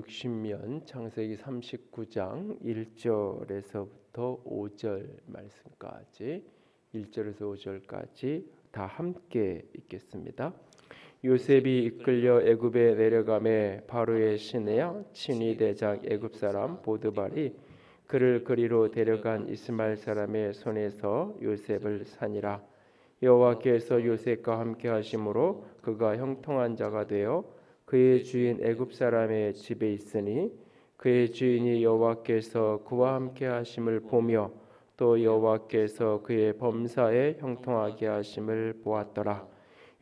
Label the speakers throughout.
Speaker 1: 60년 창세기 39장 1절에서부터 5절 말씀까지 1절에서 5절까지 다 함께 읽겠습니다. 요셉이 이끌려 애굽에 내려가매 바로의 시내야 친위 대장 애굽 사람 보드발이 그를 그리로 데려간 이스마엘 사람의 손에서 요셉을 산이라. 여호와께서 요셉과 함께 하심으로 그가 형통한 자가 되어 그의 주인 애굽 사람의 집에 있으니 그의 주인이 여호와께서 그와 함께 하심을 보며 또 여호와께서 그의 범사에 형통하게 하심을 보았더라.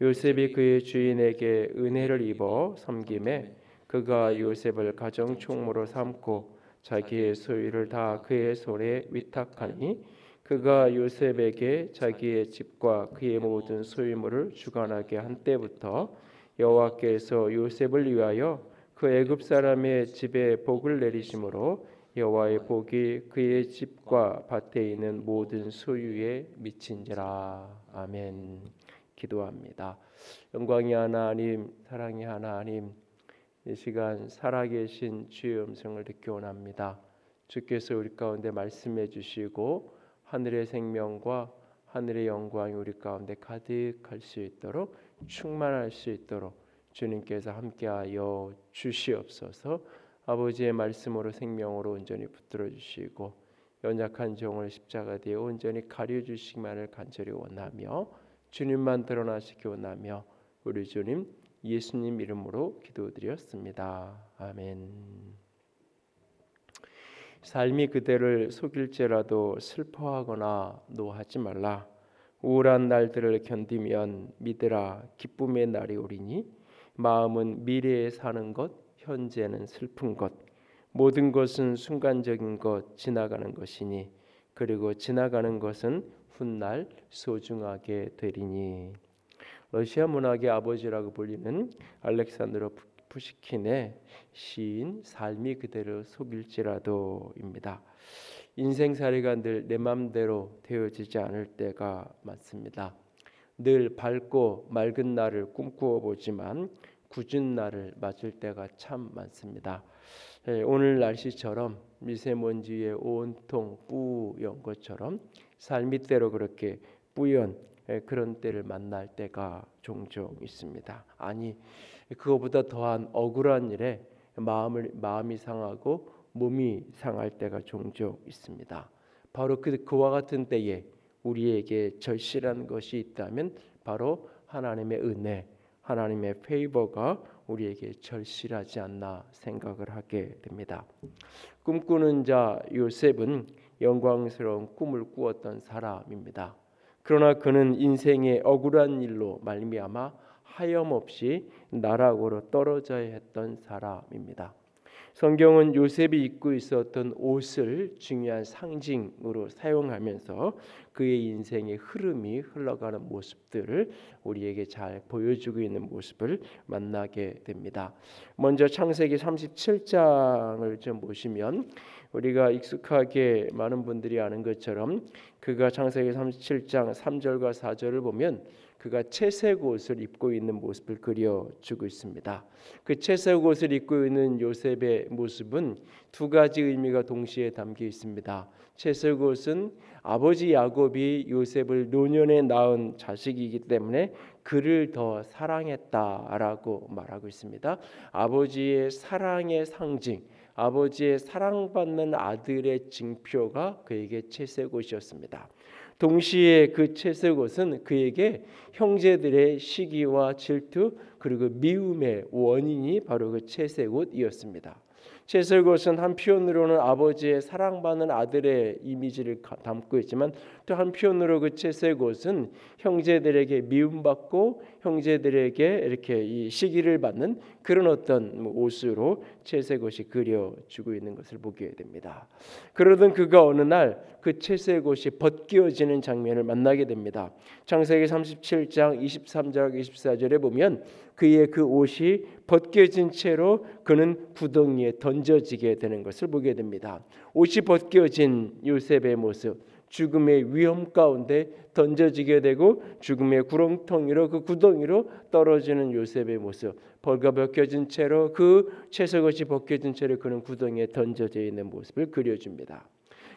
Speaker 1: 요셉이 그의 주인에게 은혜를 입어 섬김에 그가 요셉을 가정 총무로 삼고 자기의 소유를 다 그의 손에 위탁하니 그가 요셉에게 자기의 집과 그의 모든 소유물을 주관하게 한 때부터 여호와께서 요셉을 위하여 그 애굽 사람의 집에 복을 내리심으로 여호와의 복이 그의 집과 밭에 있는 모든 소유에 미친지라. 아멘. 기도합니다. 영광이 하나님, 사랑이 하나님, 이 시간 살아계신 주의 음성을 듣기 원합니다. 주께서 우리 가운데 말씀해 주시고 하늘의 생명과 하늘의 영광이 우리 가운데 가득할 수 있도록 충만할 수 있도록 주님께서 함께하여 주시옵소서. 아버지의 말씀으로 생명으로 온전히 붙들어 주시고 연약한 종을 십자가 뒤에 온전히 가려 주시기만을 간절히 원하며 주님만 드러나시기 원하며 우리 주님 예수님 이름으로 기도드렸습니다. 아멘. 삶이 그대를 속일지라도 슬퍼하거나 노하지 말라. 우울한 날들을 견디면 믿으라 기쁨의 날이 오리니 마음은 미래에 사는 것, 현재는 슬픈 것, 모든 것은 순간적인 것, 지나가는 것이니 그리고 지나가는 것은 훗날 소중하게 되리니. 러시아 문학의 아버지라고 불리는 알렉산드로 푸시킨의 시인 삶이 그대로 속일지라도입니다. 인생살이가 늘 내 맘대로 되어지지 않을 때가 많습니다. 늘 밝고 맑은 날을 꿈꾸어 보지만 굳은 날을 맞을 때가 참 많습니다. 오늘 날씨처럼 미세먼지에 온통 뿌연 것처럼 삶이 때로 그렇게 뿌연 그런 때를 만날 때가 종종 있습니다. 아니 그거보다 더한 억울한 일에 마음이 상하고 몸이 상할 때가 종종 있습니다. 바로 그와 같은 때에 우리에게 절실한 것이 있다면 바로 하나님의 은혜, 하나님의 페이버가 우리에게 절실하지 않나 생각을 하게 됩니다. 꿈꾸는 자 요셉은 영광스러운 꿈을 꾸었던 사람입니다. 그러나 그는 인생의 억울한 일로 말미암아 하염없이 나락으로 떨어져야 했던 사람입니다. 성경은 요셉이 입고 있었던 옷을 중요한 상징으로 사용하면서 그의 인생의 흐름이 흘러가는 모습들을 우리에게 잘 보여주고 있는 모습을 만나게 됩니다. 먼저 창세기 37장을 좀 보시면 우리가 익숙하게 많은 분들이 아는 것처럼 그가 창세기 37장 3절과 4절을 보면 그가 채색 옷을 입고 있는 모습을 그려주고 있습니다. 그 채색 옷을 입고 있는 요셉의 모습은 두 가지 의미가 동시에 담겨 있습니다. 채색 옷은 아버지 야곱이 요셉을 노년에 낳은 자식이기 때문에 그를 더 사랑했다라고 말하고 있습니다. 아버지의 사랑의 상징, 아버지의 사랑받는 아들의 징표가 그에게 채색 옷이었습니다. 동시에 그 채색 옷은 그에게 형제들의 시기와 질투 그리고 미움의 원인이 바로 그 채색 옷이었습니다. 채색 옷은 한편으로는 아버지의 사랑받는 아들의 이미지를 담고 있지만 또 한편으로 그 채색 옷은 형제들에게 미움받고 형제들에게 이렇게 이 시기를 받는 그런 어떤 옷으로 채색 옷이 그려주고 있는 것을 보게 됩니다. 그러던 그가 어느 날 그 채색 옷이 벗겨지는 장면을 만나게 됩니다. 창세기 37장 23절 24절에 보면 그의 그 옷이 벗겨진 채로 그는 구덩이에 던져지게 되는 것을 보게 됩니다. 옷이 벗겨진 요셉의 모습, 죽음의 위험 가운데 던져지게 되고 죽음의 구렁텅이로 그 구덩이로 떨어지는 요셉의 모습, 벌가 벗겨진 채로 그 채석옷이 벗겨진 채로 그는 구덩이에 던져져 있는 모습을 그려줍니다.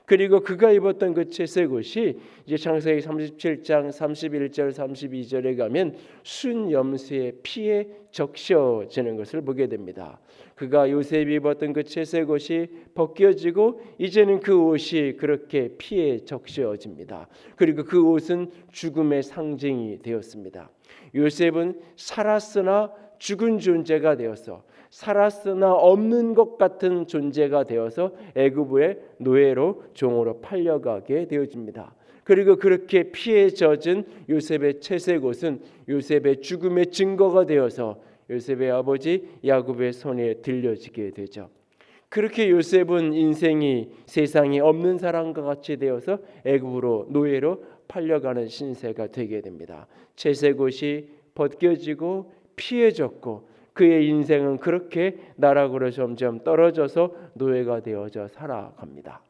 Speaker 1: 그리고 그가 입었던 그 채색옷이 이제 창세기 37장 31절 32절에 가면 순염수의 피에 적셔지는 것을 보게 됩니다. 그가 요셉이 입었던 그 채색옷이 벗겨지고 이제는 그 옷이 그렇게 피에 적셔집니다. 그리고 그 옷은 죽음의 상징이 되었습니다. 요셉은 살았으나 죽은 존재가 되어서 살았으나 없는 것 같은 존재가 되어서 애굽의 노예로 종으로 팔려가게 되어집니다. 그리고 그렇게 피에 젖은 요셉의 채색옷은 요셉의 죽음의 증거가 되어서 요셉의 아버지 야곱의 손에 들려지게 되죠. 그렇게 요셉은 인생이 세상에 없는 사람과 같이 되어서 애굽으로 노예로 팔려가는 신세가 되게 됩니다. 채색옷이 벗겨지고 피에 젖고 그의 인생은 그렇게 나락으로 점점 떨어져서 노예가 되어져 살아갑니다.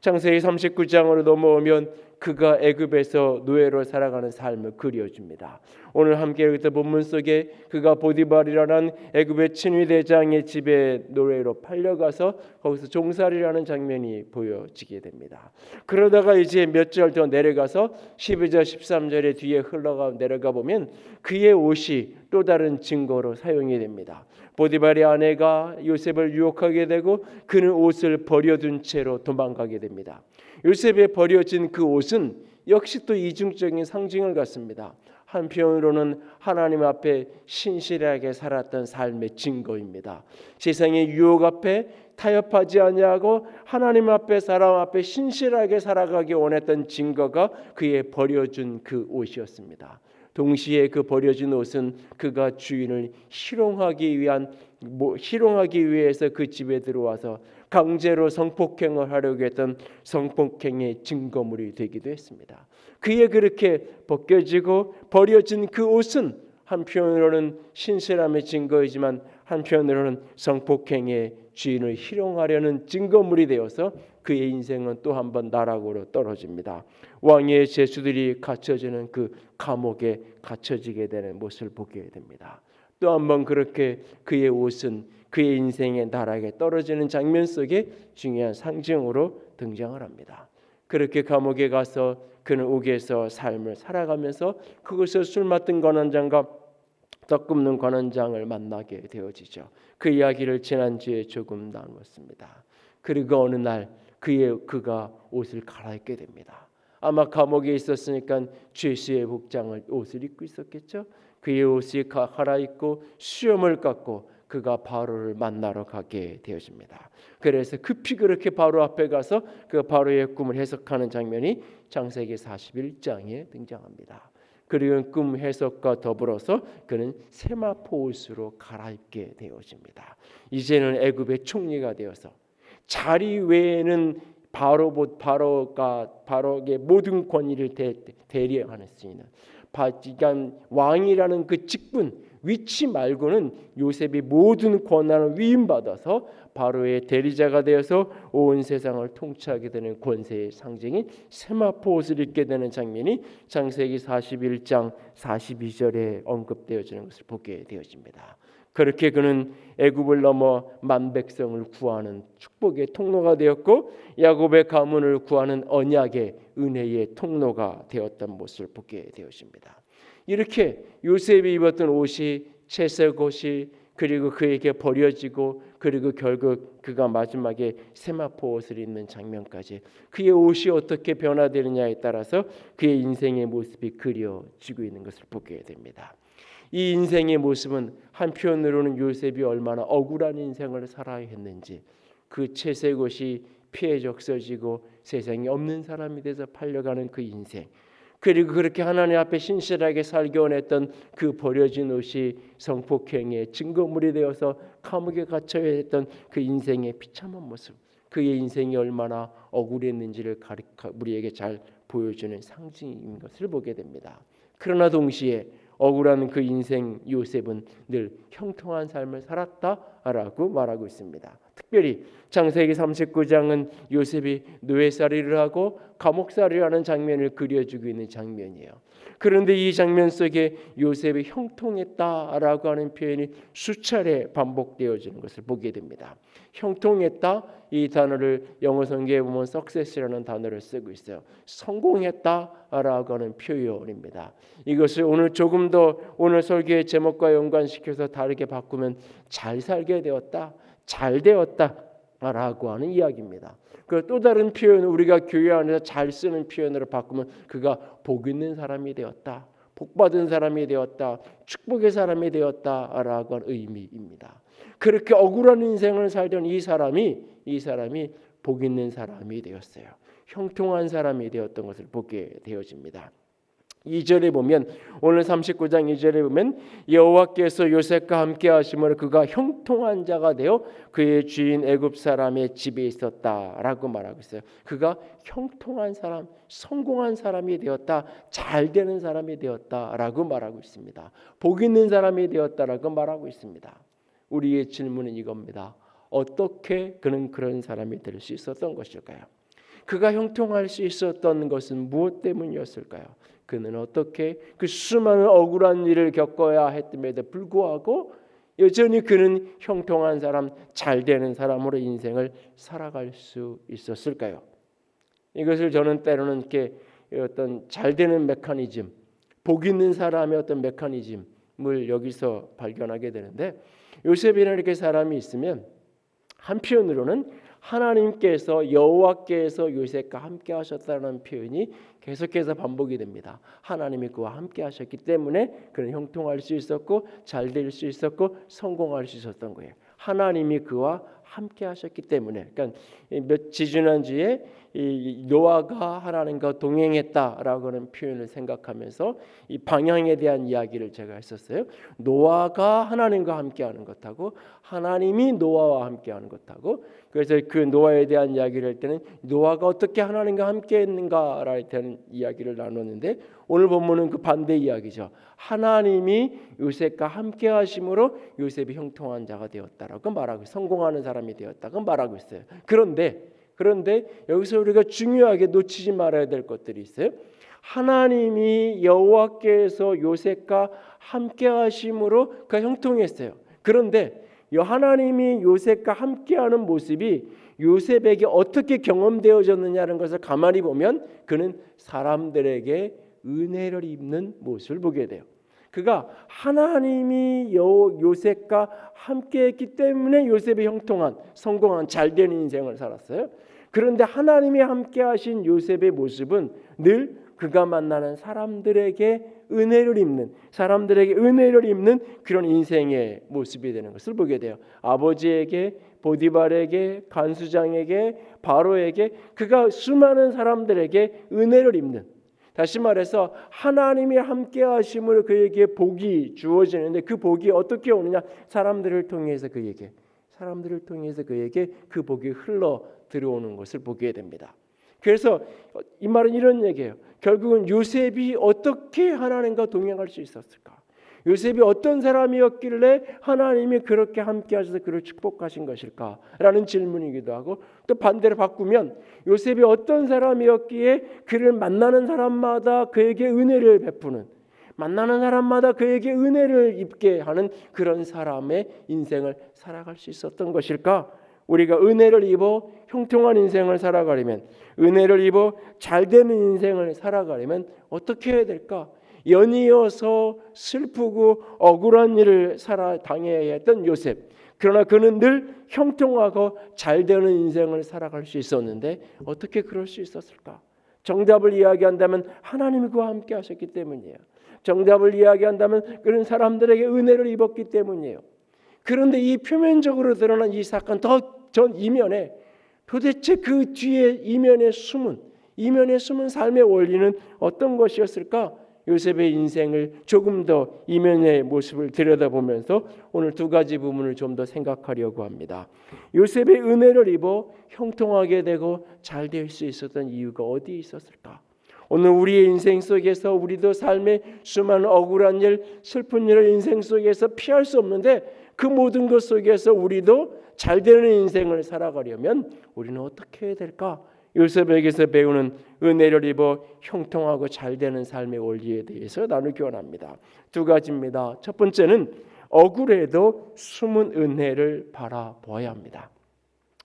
Speaker 1: 창세기 39장으로 넘어오면 그가 애굽에서 노예로 살아가는 삶을 그려줍니다. 오늘 함께 여기서 본문 속에 그가 보디발이라는 애굽의 친위대장의 집에 노예로 팔려가서 거기서 종살이라는 장면이 보여지게 됩니다. 그러다가 이제 몇 절 더 내려가서 12절 13절의 뒤에 내려가 보면 그의 옷이 또 다른 증거로 사용이 됩니다. 보디발의 아내가 요셉을 유혹하게 되고 그는 옷을 버려둔 채로 도망가게 됩니다. 요셉의 버려진 그 옷은 역시 또 이중적인 상징을 갖습니다. 한편으로는 하나님 앞에 신실하게 살았던 삶의 증거입니다. 세상의 유혹 앞에 타협하지 아니하고 하나님 앞에 사람 앞에 신실하게 살아가기 원했던 증거가 그의 버려준 그 옷이었습니다. 동시에 그 버려진 옷은 그가 주인을 희롱하기 위해서 그 집에 들어와서 강제로 성폭행을 하려고 했던 성폭행의 증거물이 되기도 했습니다. 그의 그렇게 벗겨지고 버려진 그 옷은 한편으로는 신실함의 증거이지만 한편으로는 성폭행의 주인을 희롱하려는 증거물이 되어서 그의 인생은 또 한 번 나락으로 떨어집니다. 왕의 죄수들이 갇혀지는 그 감옥에 갇혀지게 되는 모습을 보게 됩니다. 또 한 번 그렇게 그의 옷은 그의 인생의 나락에 떨어지는 장면 속에 중요한 상징으로 등장을 합니다. 그렇게 감옥에 가서 그는 옥에서 삶을 살아가면서 그곳에서 술 맡은 관원장과 떡 굽는 관원장을 만나게 되어지죠. 그 이야기를 지난주에 조금 나누었습니다. 그리고 어느 날 그가 옷을 갈아입게 됩니다. 아마 감옥에 있었으니까 죄수의 옷을 입고 있었겠죠. 그의 옷이 갈아입고 수염을 깎고 그가 바로를 만나러 가게 되어집니다. 그래서 급히 그렇게 바로 앞에 가서 그 바로의 꿈을 해석하는 장면이 창세기 41장에 등장합니다. 그리고 꿈 해석과 더불어서 그는 세마포 옷으로 갈아입게 되어집니다. 이제는 애굽의 총리가 되어서 자리 외에는 바로의 모든 권위를 대리할 수 있는 왕이라는 그 직분 위치 말고는 요셉이 모든 권한을 위임받아서 바로의 대리자가 되어서 온 세상을 통치하게 되는 권세의 상징인 세마포 옷을 입게 되는 장면이 창세기 41장 42절에 언급되어지는 것을 보게 되어집니다. 그렇게 그는 애굽을 넘어 만 백성을 구하는 축복의 통로가 되었고 야곱의 가문을 구하는 언약의 은혜의 통로가 되었던 모습을 보게 되어집니다. 이렇게 요셉이 입었던 옷이 채색 옷이 그리고 그에게 버려지고 그리고 결국 그가 마지막에 세마포 옷을 입는 장면까지 그의 옷이 어떻게 변화되느냐에 따라서 그의 인생의 모습이 그려지고 있는 것을 보게 됩니다. 이 인생의 모습은 한편으로는 요셉이 얼마나 억울한 인생을 살아야 했는지 그 채색 옷이 피에 적셔지고 세상에 없는 사람이 돼서 팔려가는 그 인생 그리고 그렇게 하나님 앞에 신실하게 살기 원했던 그 버려진 옷이 성폭행의 증거물이 되어서 감옥에 갇혀야 했던 그 인생의 비참한 모습 그의 인생이 얼마나 억울했는지를 우리에게 잘 보여주는 상징인 것을 보게 됩니다. 그러나 동시에 억울한 그 인생 요셉은 늘 형통한 삶을 살았다 라고 말하고 있습니다. 특별히 창세기 39장은 요셉이 노예살이를 하고 감옥살이를 하는 장면을 그려주고 있는 장면이에요. 그런데 이 장면 속에 요셉이 형통했다라고 하는 표현이 수차례 반복되어지는 것을 보게 됩니다. 형통했다, 이 단어를 영어 성경에 보면 success라는 단어를 쓰고 있어요. 성공했다라고 하는 표현입니다. 이것을 오늘 조금 더 오늘 설교의 제목과 연관시켜서 다르게 바꾸면 잘 살게 되었다, 잘 되었다라고 하는 이야기입니다. 그 또 다른 표현, 우리가 교회 안에서 잘 쓰는 표현으로 바꾸면 그가 복 있는 사람이 되었다, 복 받은 사람이 되었다, 축복의 사람이 되었다라고 하는 의미입니다. 그렇게 억울한 인생을 살던 이 사람이 복 있는 사람이 되었어요. 형통한 사람이 되었던 것을 보게 되어집니다. 2절에 보면, 오늘 39장 2절에 보면 여호와께서 요셉과 함께 하심으로 그가 형통한 자가 되어 그의 주인 애굽 사람의 집에 있었다라고 말하고 있어요. 그가 형통한 사람, 성공한 사람이 되었다, 잘 되는 사람이 되었다라고 말하고 있습니다. 복 있는 사람이 되었다라고 말하고 있습니다. 우리의 질문은 이겁니다. 어떻게 그는 그런 사람이 될 수 있었던 것일까요? 그가 형통할 수 있었던 것은 무엇 때문이었을까요? 그는 어떻게 그 수많은 억울한 일을 겪어야 했음에도 불구하고 여전히 그는 형통한 사람, 잘 되는 사람으로 인생을 살아갈 수 있었을까요? 이것을 저는 때로는 이렇게 어떤 잘 되는 메커니즘, 복 있는 사람의 어떤 메커니즘을 여기서 발견하게 되는데, 요셉이라는 이렇게 사람이 있으면 한편으로는 하나님께서 여호와께서 요셉과 함께 하셨다는 표현이 계속해서 반복이 됩니다. 하나님이 그와 함께 하셨기 때문에 그는 형통할 수 있었고 잘 될 수 있었고 성공할 수 있었던 거예요. 하나님이 그와 함께 하셨기 때문에. 그러니까 지지난주에 이 노아가 하나님과 동행했다라고 하는 표현을 생각하면서 이 방향에 대한 이야기를 제가 했었어요. 노아가 하나님과 함께하는 것하고 하나님이 노아와 함께하는 것하고, 그래서 그 노아에 대한 이야기를 할 때는 노아가 어떻게 하나님과 함께했는가에 대한 이야기를 나눴는데, 오늘 본문은 그 반대 이야기죠. 하나님이 요셉과 함께하심으로 요셉이 형통한 자가 되었다라고 말하고, 성공하는 사람이 되었다고 말하고 있어요. 그런데 여기서 우리가 중요하게 놓치지 말아야 될 것들이 있어요. 하나님이 여호와께서 요셉과 함께하심으로 그가 형통했어요. 그런데 하나님이 요셉과 함께하는 모습이 요셉에게 어떻게 경험되어졌느냐는 것을 가만히 보면 그는 사람들에게 은혜를 입는 모습을 보게 돼요. 그가 하나님이 요셉과 함께했기 때문에 요셉이 형통한, 성공한, 잘된 인생을 살았어요. 그런데 하나님이 함께하신 요셉의 모습은 늘 그가 만나는 사람들에게 은혜를 입는 그런 인생의 모습이 되는 것을 보게 돼요. 아버지에게, 보디발에게, 간수장에게, 바로에게, 그가 수많은 사람들에게 은혜를 입는, 다시 말해서 하나님이 함께 하심으로 그에게 복이 주어지는데, 그 복이 어떻게 오느냐? 사람들을 통해서 그에게 그 복이 흘러 들어오는 것을 보게 됩니다. 그래서 이 말은 이런 얘기예요. 결국은 요셉이 어떻게 하나님과 동행할 수 있었을까? 요셉이 어떤 사람이었길래 하나님이 그렇게 함께 하셔서 그를 축복하신 것일까? 라는 질문이기도 하고, 또 반대로 바꾸면 요셉이 어떤 사람이었기에 그를 만나는 사람마다 그에게 은혜를 베푸는, 만나는 사람마다 그에게 은혜를 입게 하는 그런 사람의 인생을 살아갈 수 있었던 것일까? 우리가 은혜를 입어 형통한 인생을 살아가려면, 은혜를 입어 잘되는 인생을 살아가려면 어떻게 해야 될까? 연이어서 슬프고 억울한 일을 당해야 했던 요셉, 그러나 그는 늘 형통하고 잘되는 인생을 살아갈 수 있었는데 어떻게 그럴 수 있었을까? 정답을 이야기한다면 하나님이 그와 함께 하셨기 때문이에요. 정답을 이야기한다면 그런 사람들에게 은혜를 입었기 때문이에요. 그런데 이 표면적으로 드러난 이 사건 전 이면에 도대체 그 뒤에 이면에 숨은 삶의 원리는 어떤 것이었을까? 요셉의 인생을 조금 더 이면의 모습을 들여다보면서 오늘 두 가지 부분을 좀 더 생각하려고 합니다. 요셉의 은혜를 입어 형통하게 되고 잘 될 수 있었던 이유가 어디에 있었을까? 오늘 우리의 인생 속에서 우리도 삶의 수많은 억울한 일, 슬픈 일을 인생 속에서 피할 수 없는데 그 모든 것 속에서 우리도 잘 되는 인생을 살아가려면 우리는 어떻게 해야 될까? 요셉에게서 배우는 은혜를 입어 형통하고 잘 되는 삶의 원리에 대해서 나누기 원합니다. 두 가지입니다. 첫 번째는 억울해도 숨은 은혜를 바라보아야 합니다.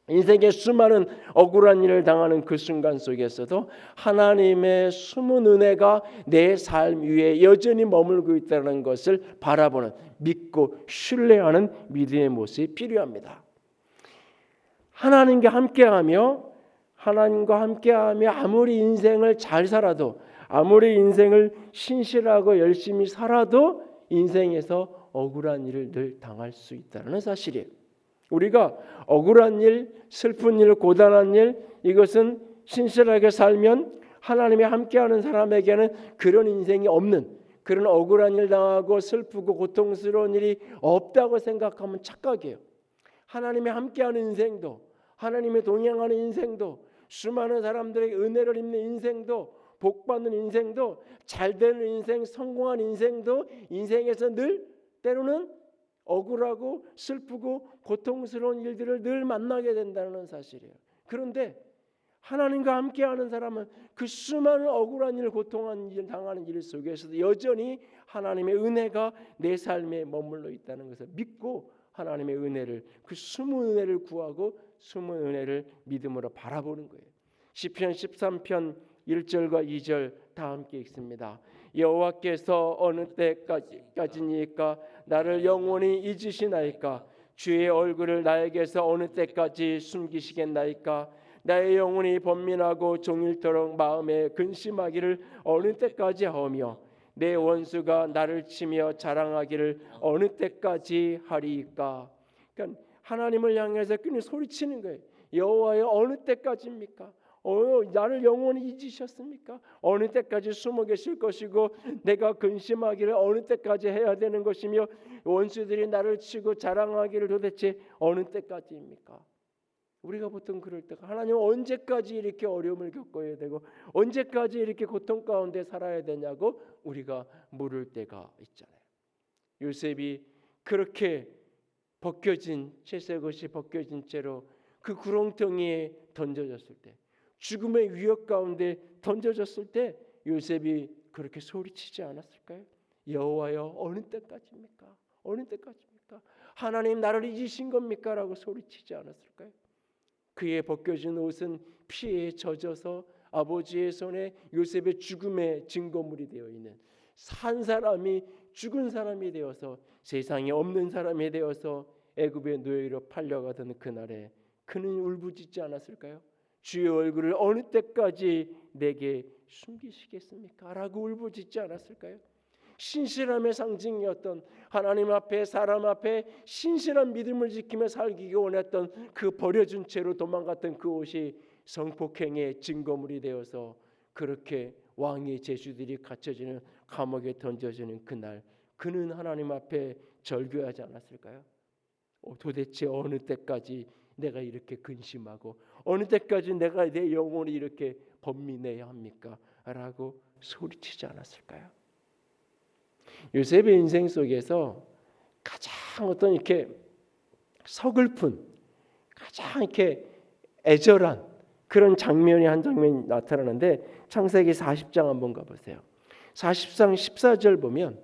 Speaker 1: 인생의 수많은 억울한 일을 당하는 그 순간 속에서도 하나님의 숨은 은혜가 내 삶 위에 여전히 머물고 있다는 것을 바라보는, 믿고 신뢰하는 믿음의 모습이 필요합니다. 하나님과 함께하며 아무리 인생을 잘 살아도, 아무리 인생을 신실하고 열심히 살아도 인생에서 억울한 일을 늘 당할 수 있다는 사실이에요. 우리가 억울한 일, 슬픈 일, 고단한 일, 이것은 신실하게 살면 하나님이 함께하는 사람에게는 그런 인생이 없는, 그런 억울한 일 당하고 슬프고 고통스러운 일이 없다고 생각하면 착각이에요. 하나님이 함께하는 인생도, 하나님이 동행하는 인생도, 수많은 사람들에게 은혜를 입는 인생도, 복받는 인생도, 잘되는 인생, 성공한 인생도 인생에서 늘 때로는 억울하고 슬프고 고통스러운 일들을 늘 만나게 된다는 사실이에요. 그런데 하나님과 함께하는 사람은 그 수많은 억울한 일, 고통한 일, 당하는 일 속에서도 여전히 하나님의 은혜가 내 삶에 머물러 있다는 것을 믿고 하나님의 은혜를, 그 숨은 은혜를 구하고 숨은 은혜를 믿음으로 바라보는 거예요. 시편 13편 1절과 2절 다 함께 읽습니다. 여호와께서 어느 때까지니까 나를 영원히 잊으시나이까? 주의 얼굴을 나에게서 어느 때까지 숨기시겠나이까? 나의 영혼이 번민하고 종일토록 마음에 근심하기를 어느 때까지 하며 내 원수가 나를 치며 자랑하기를 어느 때까지 하리이까? 그러니까 하나님을 향해서 그냥 소리치는 거예요. 여호와여, 어느 때까지입니까? 나를 영원히 잊으셨습니까? 어느 때까지 숨어 계실 것이고 내가 근심하기를 어느 때까지 해야 되는 것이며 원수들이 나를 치고 자랑하기를 도대체 어느 때까지입니까? 우리가 보통 그럴 때가, 하나님 언제까지 이렇게 어려움을 겪어야 되고 언제까지 이렇게 고통 가운데 살아야 되냐고 우리가 물을 때가 있잖아요. 요셉이 그렇게 채색옷이 벗겨진 채로 그 구렁텅이에 던져졌을 때, 죽음의 위협 가운데 던져졌을 때 요셉이 그렇게 소리치지 않았을까요? 여호와여, 어느 때까지입니까? 어느 때까지입니까? 하나님 나를 잊으신 겁니까? 라고 소리치지 않았을까요? 그의 벗겨진 옷은 피에 젖어서 아버지의 손에 요셉의 죽음의 증거물이 되어 있는, 산 사람이 죽은 사람이 되어서 세상에 없는 사람이 되어서 애굽의 노예로 팔려가던 그날에 그는 울부짖지 않았을까요? 주의 얼굴을 어느 때까지 내게 숨기시겠습니까? 라고 울부짖지 않았을까요? 신실함의 상징이었던, 하나님 앞에 사람 앞에 신실한 믿음을 지키며 살기 원했던 그 버려진 채로 도망갔던 그 옷이 성폭행의 증거물이 되어서 그렇게 왕의 제수들이 갇혀지는 감옥에 던져지는 그날, 그는 하나님 앞에 절규하지 않았을까요? 도대체 어느 때까지 내가 이렇게 근심하고 어느 때까지 내가 내 영혼이 이렇게 번민해야 합니까? 라고 소리치지 않았을까요? 요셉의 인생 속에서 가장 어떤 이렇게 서글픈, 가장 이렇게 애절한 그런 장면이 한 장면이 나타나는데, 창세기 40장 한번 가보세요. 40장 14절 보면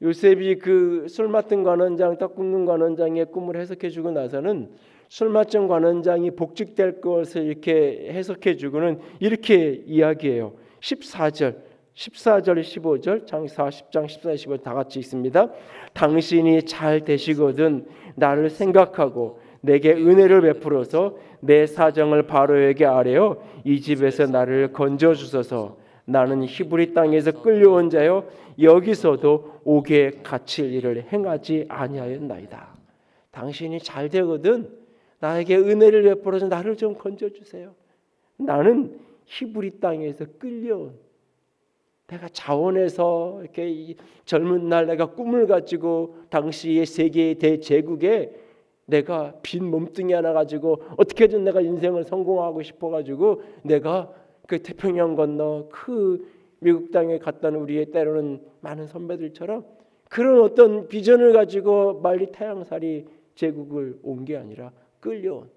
Speaker 1: 요셉이 그 술 맡은 관원장, 떡 굽는 관원장의 꿈을 해석해주고 나서는 술 맡은 관원장이 복직될 것을 이렇게 해석해주고는 이렇게 이야기해요. 14절, 15절, 40장 14, 15절 다 같이 있습니다. 당신이 잘 되시거든 나를 생각하고 내게 은혜를 베풀어서 내 사정을 바로에게 아뢰어 이 집에서 나를 건져 주소서. 나는 히브리 땅에서 끌려온 자요 여기서도 옥에 갇힐 일을 행하지 아니하였나이다. 당신이 잘 되거든 나에게 은혜를 베풀어서 나를 좀 건져 주세요. 나는 히브리 땅에서 끌려온, 내가 자원해서 이렇게 젊은 날 내가 꿈을 가지고 당시의 세계의 대제국에 내가 빈 몸뚱이 하나 가지고 어떻게든 내가 인생을 성공하고 싶어 가지고 내가 그 태평양 건너 그 미국 땅에 갔던 우리의 때로는 많은 선배들처럼 그런 어떤 비전을 가지고 말리 타향살이 제국을 온 게 아니라 끌려온,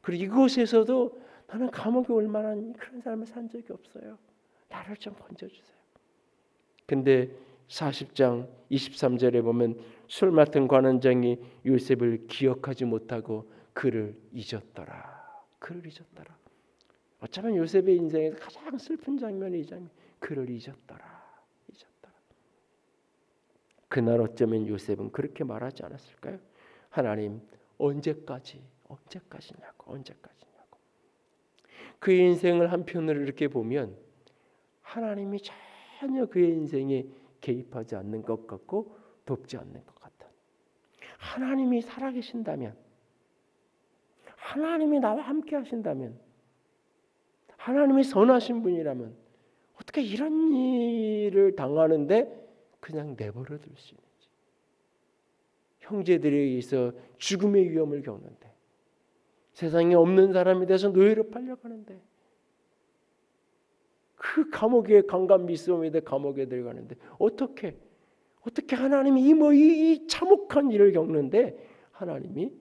Speaker 1: 그리고 이곳에서도 나는 감옥에 올 만한 그런 삶을 산 적이 없어요. 나를 좀 건져주세요. 근데 40장 23절에 보면 술 맡은 관원장이 요셉을 기억하지 못하고 그를 잊었더라. 그를 잊었더라. 어쩌면 요셉의 인생에서 가장 슬픈 장면이 이 장면. 그를 잊었더라. 잊었더라. 그날 어쩌면 요셉은 그렇게 말하지 않았을까요? 하나님 언제까지냐고. 그의 인생을 한편으로 이렇게 보면 하나님이 전혀 그의 인생에 개입하지 않는 것 같고 돕지 않는 것 같아. 하나님이 살아계신다면, 하나님이 나와 함께 하신다면, 하나님이 선하신 분이라면 어떻게 이런 일을 당하는데 그냥 내버려 둘 수 있는지. 형제들에 의해서 죽음의 위험을 겪는데, 세상에 없는 사람이 돼서 노예로 팔려가는데, 그 감옥에 강간 미수범에 감옥에 들어가는데 어떻게 하나님이 이 참혹한 일을 겪는데 하나님이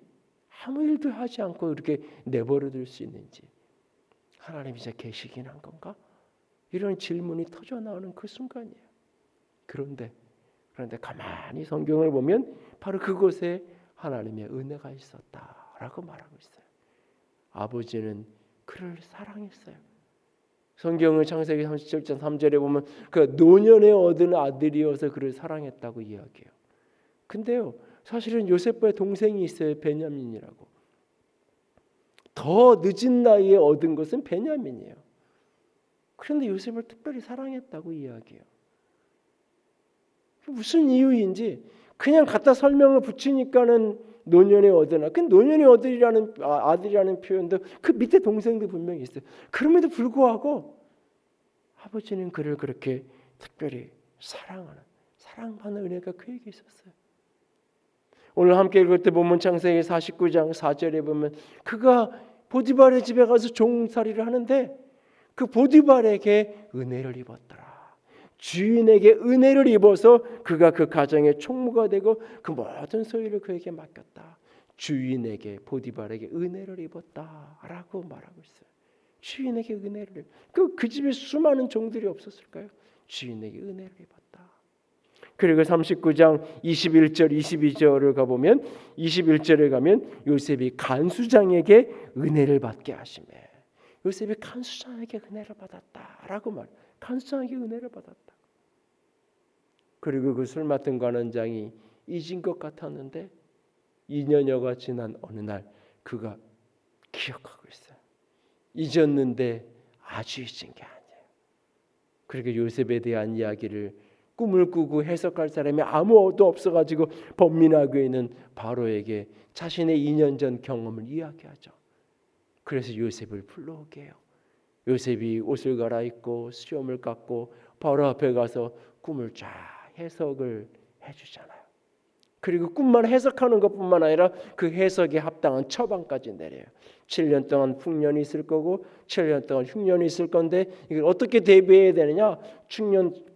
Speaker 1: 아무 일도 하지 않고 이렇게 내버려둘 수 있는지, 하나님이 이제 계시긴 한 건가? 이런 질문이 터져 나오는 그 순간이에요. 그런데 가만히 성경을 보면 바로 그곳에 하나님의 은혜가 있었다라고 말하고 있어요. 아버지는 그를 사랑했어요. 성경을 창세기 37장 3절에 보면 그 노년에 얻은 아들이어서 그를 사랑했다고 이야기해요. 근데요, 사실은 요셉의 동생이 있어요. 베냐민이라고. 더 늦은 나이에 얻은 것은 베냐민이에요. 그런데 요셉을 특별히 사랑했다고 이야기해요. 무슨 이유인지 그냥 갖다 설명을 붙이니까는 노년에 얻으나, 그 노년에 얻으리라는 아들이라는 표현도 그 밑에 동생도 분명히 있어요. 그럼에도 불구하고 아버지는 그를 그렇게 특별히 사랑하는 은혜가 그에게 있었어요. 오늘 함께 읽을 때 보면 창세기 49장 4절에 보면 그가 보디발의 집에 가서 종살이를 하는데 그 보디발에게 은혜를 입었더라. 주인에게 은혜를 입어서 그가 그 가정의 총무가 되고 그 모든 소유를 그에게 맡겼다. 주인에게 보디발에게 은혜를 입었다라고 말하고 있어요. 주인에게 은혜를 그 집에 수많은 종들이 없었을까요? 주인에게 은혜를 입었다. 그리고 39장 21절 22절을 가보면 21절에 가면 요셉이 간수장에게 은혜를 받게 하시매, 요셉이 간수장에게 은혜를 받았다라고 말. 간수장에게 은혜를 받았다. 그리고 그 술 맡은 관원장이 잊은 것 같았는데 2년여가 지난 어느 날 그가 기억하고 있어요. 잊었는데 아주 잊은 게 아니에요. 그리고 요셉에 대한 이야기를 꿈을 꾸고 해석할 사람이 아무도 없어가지고 번민하고 있는 바로에게 자신의 2년 전 경험을 이야기하죠. 그래서 요셉을 불러오게 해요. 요셉이 옷을 갈아입고 수염을 깎고 바로 앞에 가서 꿈을 쫙 해석을 해주잖아요. 그리고 꿈만 해석하는 것뿐만 아니라 그 해석에 합당한 처방까지 내려요. 7년 동안 풍년이 있을 거고 7년 동안 흉년이 있을 건데 이걸 어떻게 대비해야 되느냐?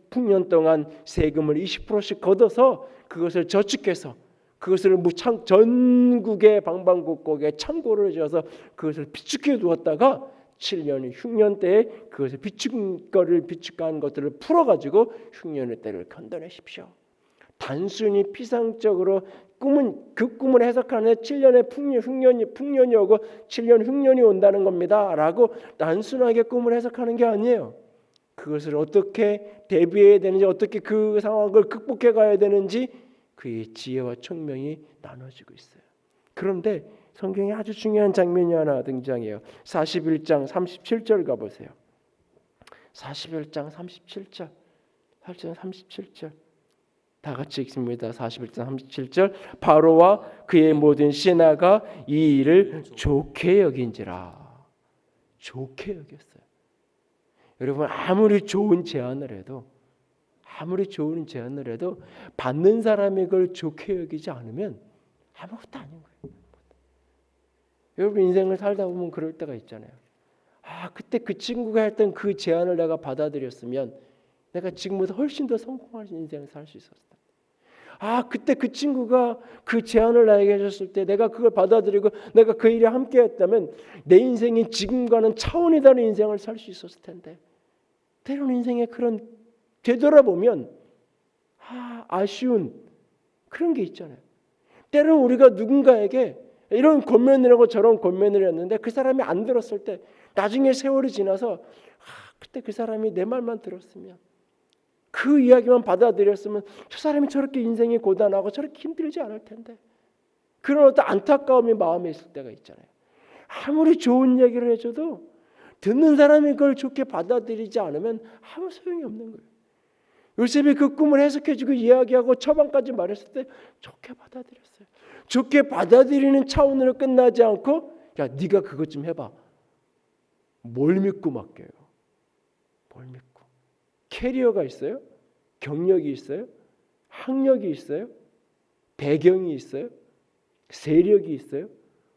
Speaker 1: 풍년 동안 세금을 20%씩 걷어서 그것을 저축해서 그것을 전국의 방방곡곡에 창고를 지어서 그것을 비축해 두었다가 7년 흉년 때에 그것을 비축한 것들을 풀어가지고 흉년의 때를 견뎌내십시오. 단순히 피상적으로 그 꿈을 해석하는 7년의 풍년이 오고 7년 흉년이 온다는 겁니다라고 단순하게 꿈을 해석하는 게 아니에요. 그것을 어떻게 대비해야 되는지, 어떻게 그 상황을 극복해 가야 되는지 그의 지혜와 총명이 나눠지고 있어요. 그런데 성경에 아주 중요한 장면이 하나 등장해요. 41장 37절 가보세요. 41장 37절. 37절. 다 같이 읽습니다. 41장 37절. 바로와 그의 모든 신하가 이 일을 좋게 여긴지라. 좋게 여겼어요. 여러분 아무리 좋은 제안을 해도 받는 사람이 그걸 좋게 여기지 않으면 아무것도 아닌 거예요. 여러분 인생을 살다 보면 그럴 때가 있잖아요. 그때 그 친구가 했던 그 제안을 내가 받아들였으면 내가 지금보다 훨씬 더 성공한 인생을 살 수 있었을 텐데. 그때 그 친구가 그 제안을 나에게 해줬을 때 내가 그걸 받아들이고 내가 그 일에 함께했다면 내 인생이 지금과는 차원이 다른 인생을 살 수 있었을 텐데. 때로는 인생에 그런 되돌아보면 아쉬운 그런 게 있잖아요. 때로는 우리가 누군가에게 이런 권면을 하고 저런 권면을 했는데 그 사람이 안 들었을 때 나중에 세월이 지나서 그때 그 사람이 내 말만 들었으면 그 이야기만 받아들였으면 저 사람이 저렇게 인생이 고단하고 저렇게 힘들지 않을 텐데. 그런 어떤 안타까움이 마음에 있을 때가 있잖아요. 아무리 좋은 얘기를 해줘도 듣는 사람이 그걸 좋게 받아들이지 않으면 아무 소용이 없는 거예요. 요셉이 그 꿈을 해석해주고 이야기하고 처방까지 말했을 때 좋게 받아들였어요. 좋게 받아들이는 차원으로 끝나지 않고 야 네가 그것 좀 해봐. 뭘 믿고 맡겨요? 뭘 믿고? 캐리어가 있어요? 경력이 있어요? 학력이 있어요? 배경이 있어요? 세력이 있어요?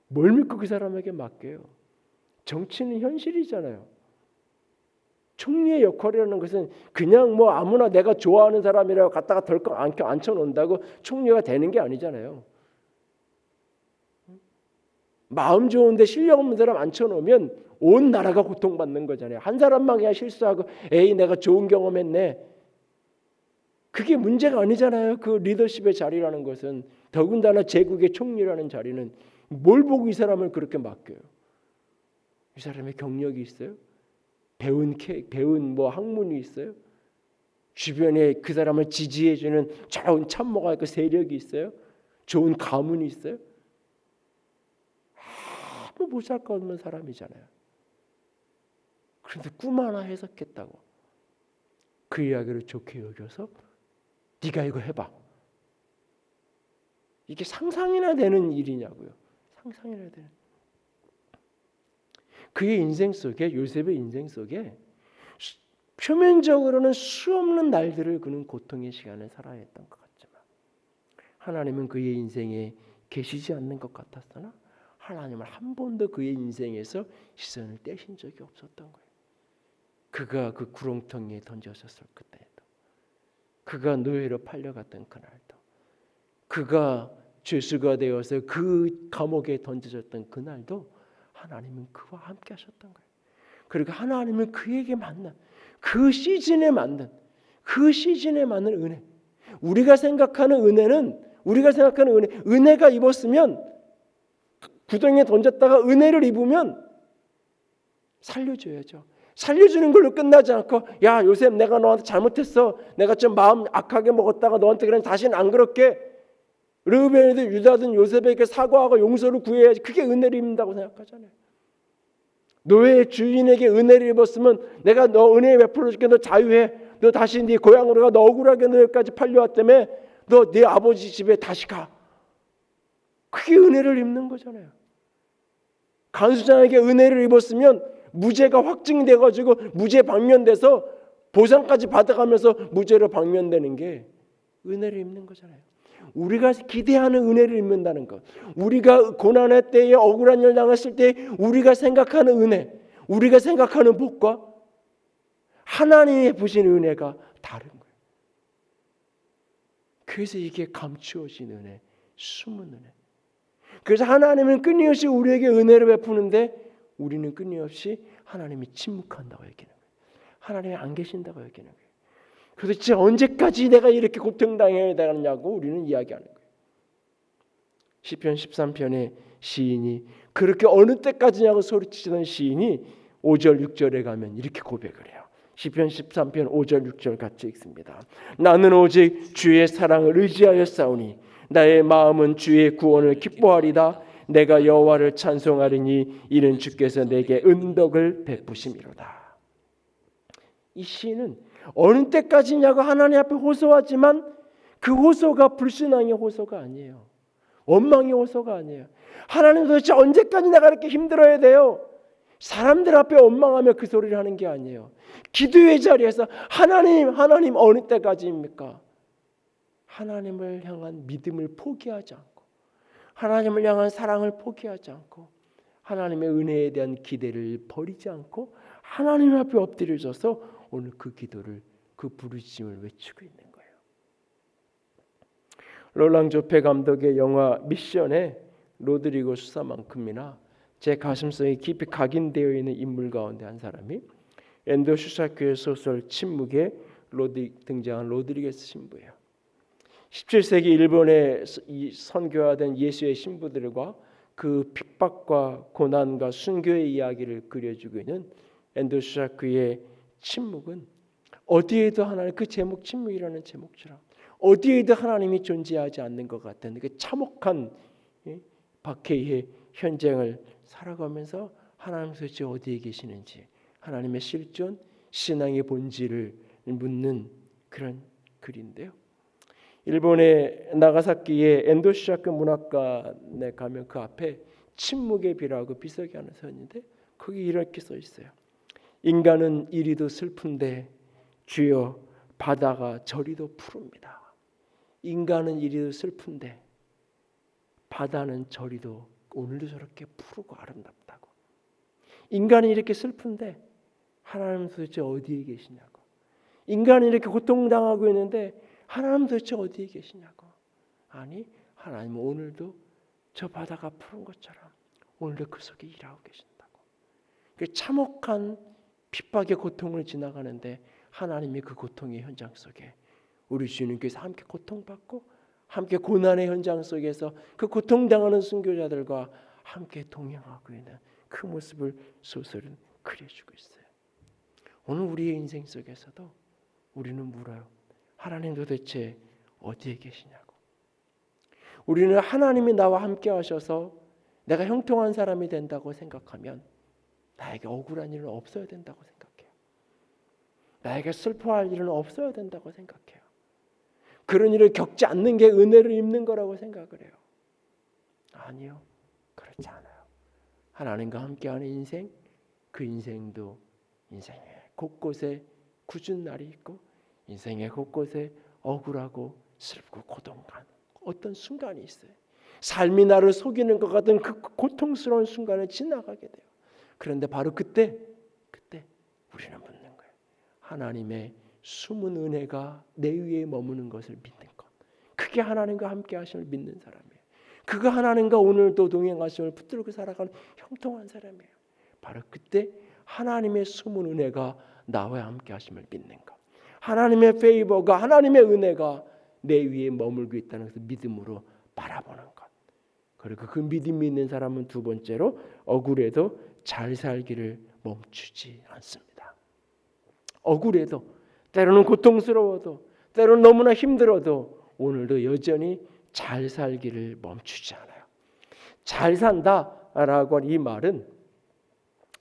Speaker 1: 뭘 믿고 그 사람에게 맡겨요? 정치는 현실이잖아요. 총리의 역할이라는 것은 그냥 뭐 아무나 내가 좋아하는 사람이라고 갖다가 덜컥 앉혀놓는다고 총리가 되는 게 아니잖아요. 마음 좋은데 실력 없는 사람 앉혀놓으면 온 나라가 고통받는 거잖아요. 한 사람만 그냥 실수하고 에이 내가 좋은 경험했네. 그게 문제가 아니잖아요. 그 리더십의 자리라는 것은 더군다나 제국의 총리라는 자리는 뭘 보고 이 사람을 그렇게 맡겨요? 이 사람의 경력이 있어요? 배운 뭐 학문이 있어요? 주변에 그 사람을 지지해주는 좋은 참모가 있고 세력이 있어요? 좋은 가문이 있어요? 아무 보잘것 없는 사람이잖아요. 그런데 꿈 하나 해석했다고 그 이야기를 좋게 여겨서 네가 이거 해봐. 이게 상상이나 되는 일이냐고요. 상상이나 되는. 그의 인생 속에 요셉의 인생 속에 표면적으로는 수없는 날들을 그는 고통의 시간을 살아야 했던 것 같지만 하나님은 그의 인생에 계시지 않는 것 같았으나 하나님은 한 번도 그의 인생에서 시선을 떼신 적이 없었던 거예요. 그가 그 구렁텅이에 던졌었을 그때에도, 그가 노예로 팔려갔던 그날도, 그가 죄수가 되어서 그 감옥에 던져졌던 그날도 하나님은 그와 함께 하셨던 거예요. 그리고 하나님은 그에게 맞는 그 시즌에 맞는 은혜, 우리가 생각하는 은혜가 입었으면 구덩이에 던졌다가 은혜를 입으면 살려줘야죠. 살려주는 걸로 끝나지 않고 야 요셉 내가 너한테 잘못했어. 내가 좀 마음 악하게 먹었다가 너한테 그냥 다시는 안 그럴게. 르우벤이든 유다든 요셉에게 사과하고 용서를 구해야지. 그게 은혜를 입는다고 생각하잖아요. 노예의 주인에게 은혜를 입었으면 내가 너 은혜 베풀어 줄게. 너 자유해. 너 다시 네 고향으로 가. 너 억울하게 너희까지 팔려왔다며. 너 네 아버지 집에 다시 가. 그게 은혜를 입는 거잖아요. 간수장에게 은혜를 입었으면 무죄가 확증돼가지고 무죄 방면돼서 보상까지 받아가면서 무죄로 방면되는 게 은혜를 입는 거잖아요. 우리가 기대하는 은혜를 입는다는 것, 우리가 고난의 때에 억울한 일 당했을 때 우리가 생각하는 은혜, 우리가 생각하는 복과 하나님이 부신 은혜가 다른 거예요. 그래서 이게 감추어진 은혜, 숨은 은혜. 그래서 하나님은 끊임없이 우리에게 은혜를 베푸는데 우리는 끊임없이 하나님이 침묵한다고 얘기하는 거예요. 하나님이 안 계신다고 얘기하는 거예요. 그래서 진짜 언제까지 내가 이렇게 고통당해야 되느냐고 우리는 이야기하는 거예요. 시편 13편의 시인이 그렇게 어느 때까지냐고 소리치던 시인이 5절 6절에 가면 이렇게 고백을 해요. 시편 13편 5절 6절 같이 읽습니다. 나는 오직 주의 사랑을 의지하여 싸우니 나의 마음은 주의 구원을 기뻐하리다. 내가 여호와를 찬송하리니 이는 주께서 내게 은덕을 베푸심이로다. 이 시인은 어느 때까지냐고 하나님 앞에 호소하지만 그 호소가 불신앙의 호소가 아니에요. 원망의 호소가 아니에요. 하나님 도대체 언제까지 내가 이렇게 힘들어야 돼요? 사람들 앞에 원망하며 그 소리를 하는 게 아니에요. 기도의 자리에서 하나님 어느 때까지입니까? 하나님을 향한 믿음을 포기하지 않고 하나님을 향한 사랑을 포기하지 않고 하나님의 은혜에 대한 기대를 버리지 않고 하나님 앞에 엎드려져서 오늘 그 기도를, 그 부르짖음을 외치고 있는 거예요. 롤랑 조페 감독의 영화 미션에 로드리고 수사만큼이나 제 가슴속에 깊이 각인되어 있는 인물 가운데 한 사람이 엔도 슈사크의 소설 침묵에 등장한 로드리게스 신부예요. 17세기 일본에 선교화된 예수의 신부들과 그 핍박과 고난과 순교의 이야기를 그려주고 있는 엔도 슈사크의 침묵은 어디에도 하나님, 그 제목 침묵이라는 제목처럼 어디에도 하나님이 존재하지 않는 것 같은 그 참혹한 박해의 현장을 살아가면서 하나님 도대체 어디에 계시는지, 하나님의 실존, 신앙의 본질을 묻는 그런 글인데요. 일본의 나가사키의 엔도 슈사크 문학관에 가면 그 앞에 침묵의 비라고 비석이 하나 서 있는데 거기 이렇게 써 있어요. 인간은 이리도 슬픈데 주여 바다가 저리도 푸릅니다. 인간은 이리도 슬픈데 바다는 저리도 오늘도 저렇게 푸르고 아름답다고. 인간이 이렇게 슬픈데 하나님 도대체 어디에 계시냐고. 인간이 이렇게 고통당하고 있는데 하나님 도대체 어디에 계시냐고. 아니, 하나님은 오늘도 저 바다가 푸른 것처럼 오늘도 그 속에 일하고 계신다고. 그 참혹한 핍박의 고통을 지나가는데 하나님이 그 고통의 현장 속에 우리 주님께서 함께 고통받고 함께 고난의 현장 속에서 그 고통당하는 순교자들과 함께 동행하고 있는 그 모습을 소설은 그려주고 있어요. 오늘 우리의 인생 속에서도 우리는 물어요. 하나님 도대체 어디에 계시냐고. 우리는 하나님이 나와 함께 하셔서 내가 형통한 사람이 된다고 생각하면 나에게 억울한 일은 없어야 된다고 생각해요. 나에게 슬퍼할 일은 없어야 된다고 생각해요. 그런 일을 겪지 않는 게 은혜를 입는 거라고 생각을 해요. 아니요, 그렇지 않아요. 하나님과 함께하는 인생, 그 인생도 인생의 곳곳에 굳은 날이 있고 인생의 곳곳에 억울하고 슬프고 고통한 어떤 순간이 있어요. 삶이 나를 속이는 것 같은 그 고통스러운 순간을 지나가게 돼요. 그런데 바로 그때 우리는 묻는 거예요. 하나님의 숨은 은혜가 내 위에 머무는 것을 믿는 것. 그게 하나님과 함께 하심을 믿는 사람이에요. 그가 하나님과 오늘도 동행하심을 붙들고 살아가는 형통한 사람이에요. 바로 그때 하나님의 숨은 은혜가 나와 함께 하심을 믿는 것. 하나님의 페이버가, 하나님의 은혜가 내 위에 머물고 있다는 것을 믿음으로 바라보는 것. 그리고 그 믿음이 있는 사람은 두 번째로 억울해도 잘 살기를 멈추지 않습니다. 억울해도, 때로는 고통스러워도, 때로는 너무나 힘들어도 오늘도 여전히 잘 살기를 멈추지 않아요. 잘 산다라고 하는 이 말은,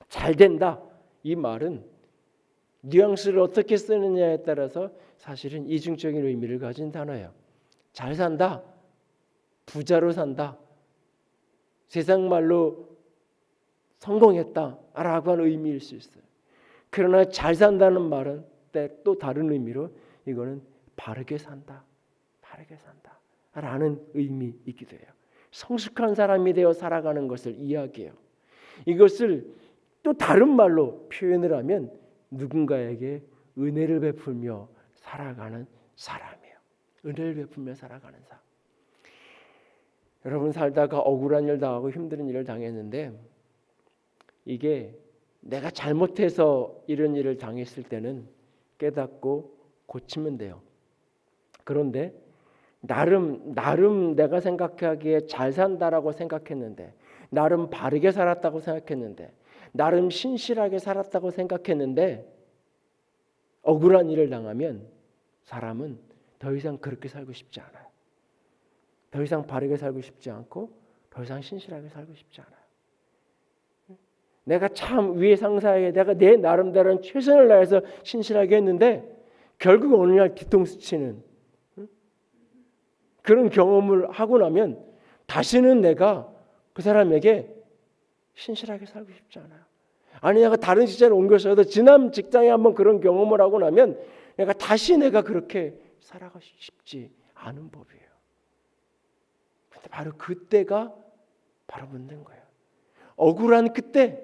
Speaker 1: 잘 된다 이 말은 뉘앙스를 어떻게 쓰느냐에 따라서 사실은 이중적인 의미를 가진 단어예요. 잘 산다, 부자로 산다, 세상 말로 성공했다라고 하는 의미일 수 있어요. 그러나 잘 산다는 말은 또 다른 의미로 이거는 바르게 산다, 바르게 산다라는 의미이기도 해요. 성숙한 사람이 되어 살아가는 것을 이야기해요. 이것을 또 다른 말로 표현을 하면 누군가에게 은혜를 베풀며 살아가는 사람이에요. 은혜를 베풀며 살아가는 사람. 여러분 살다가 억울한 일 당하고 힘든 일을 당했는데 이게 내가 잘못해서 이런 일을 당했을 때는 깨닫고 고치면 돼요. 그런데 나름 내가 생각하기에 잘 산다라고 생각했는데, 나름 바르게 살았다고 생각했는데, 나름 신실하게 살았다고 생각했는데 억울한 일을 당하면 사람은 더 이상 그렇게 살고 싶지 않아요. 더 이상 바르게 살고 싶지 않고 더 이상 신실하게 살고 싶지 않아요. 내가 참 위에 상사에게 내가 내 나름대로는 최선을 다해서 신실하게 했는데 결국 어느 날 뒤통수 치는 그런 경험을 하고 나면 다시는 내가 그 사람에게 신실하게 살고 싶지 않아요. 아니 내가 다른 직장을 옮겨서도 지난 직장에 한번 그런 경험을 하고 나면 내가 그렇게 살아가고 싶지 않은 법이에요. 근데 바로 그때가 바로 묻는 거예요. 억울한 그때,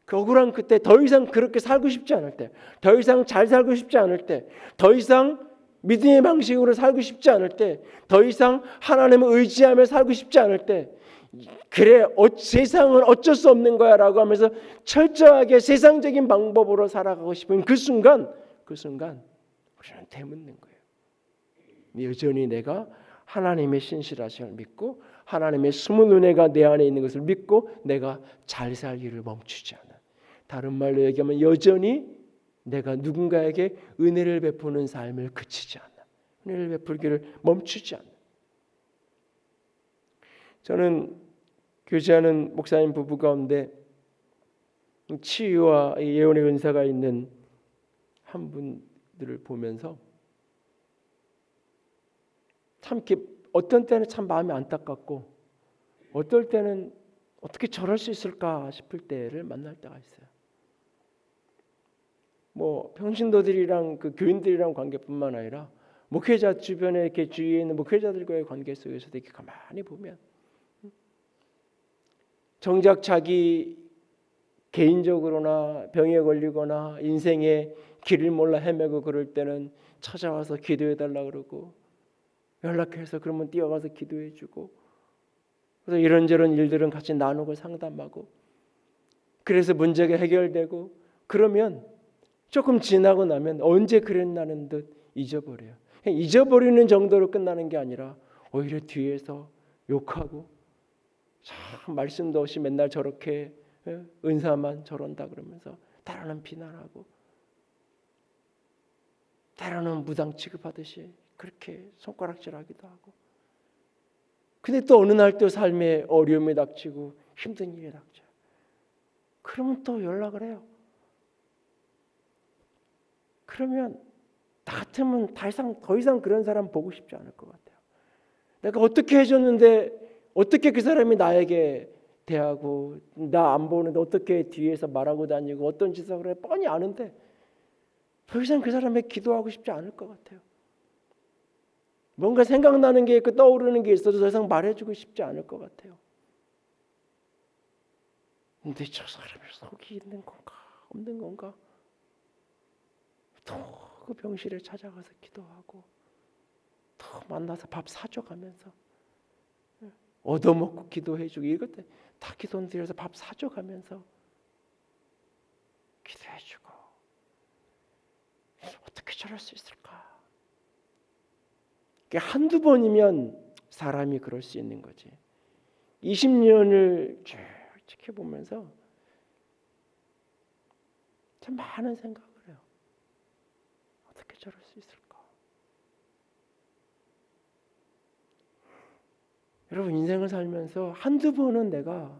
Speaker 1: 그 억울한 그때, 더 이상 그렇게 살고 싶지 않을 때, 더 이상 잘 살고 싶지 않을 때, 더 이상 믿음의 방식으로 살고 싶지 않을 때, 더 이상 하나님을 의지하며 살고 싶지 않을 때, 그래 세상은 어쩔 수 없는 거야 라고 하면서 철저하게 세상적인 방법으로 살아가고 싶은 그 순간 우리는 되묻는 거예요. 여전히 내가 하나님의 신실하심을 믿고 하나님의 숨은 은혜가 내 안에 있는 것을 믿고 내가 잘 살기를 멈추지 않아. 다른 말로 얘기하면 여전히 내가 누군가에게 은혜를 베푸는 삶을 그치지 않아. 은혜를 베풀기를 멈추지 않아. 저는 교제하는 목사님 부부 가운데 치유와 예언의 은사가 있는 한 분들을 보면서 참 어떤 때는 참 마음이 안타깝고 어떨 때는 어떻게 저럴 수 있을까 싶을 때를 만날 때가 있어요. 뭐 평신도들이랑 그 교인들이랑 관계뿐만 아니라 목회자 주변에 이렇게 주위에 있는 목회자들과의 관계 속에서도 이렇게 가만히 보면 정작 자기 개인적으로나 병에 걸리거나 인생의 길을 몰라 헤매고 그럴 때는 찾아와서 기도해달라 그러고 연락해서 그러면 뛰어가서 기도해주고 그래서 이런저런 일들은 같이 나누고 상담하고 그래서 문제가 해결되고 그러면 조금 지나고 나면 언제 그랬나는 듯 잊어버려요. 잊어버리는 정도로 끝나는 게 아니라 오히려 뒤에서 욕하고 참 말씀도 없이 맨날 저렇게 은사만 저런다 그러면서 때로는 비난하고 때로는 무당 취급하듯이 그렇게 손가락질하기도 하고 근데 또 어느 날 또 삶에 어려움이 닥치고 힘든 일이 닥쳐요. 그러면 또 연락을 해요. 그러면 나 같으면 더 이상 그런 사람 보고 싶지 않을 것 같아요. 내가 어떻게 해줬는데 어떻게 그 사람이 나에게 대하고 나 안 보는데 어떻게 뒤에서 말하고 다니고 어떤 짓을 그래 뻔히 아는데 더 이상 그 사람에게 기도하고 싶지 않을 것 같아요. 뭔가 생각나는 게 있고 떠오르는 게 있어도 더 이상 말해주고 싶지 않을 것 같아요. 근데 저 사람의 속이 있는 건가 없는 건가 또 그 병실에 찾아가서 기도하고 또 만나서 밥 사줘가면서 얻어먹고 기도해주고 이것들 다 기도 드려서 밥 사줘가면서 기도해주고 어떻게 저럴 수 있을까? 한두 번이면 사람이 그럴 수 있는 거지. 20년을 쭉 지켜보면서 참 많은 생각을 해요. 어떻게 저럴 수 있을까? 여러분 인생을 살면서 한두 번은 내가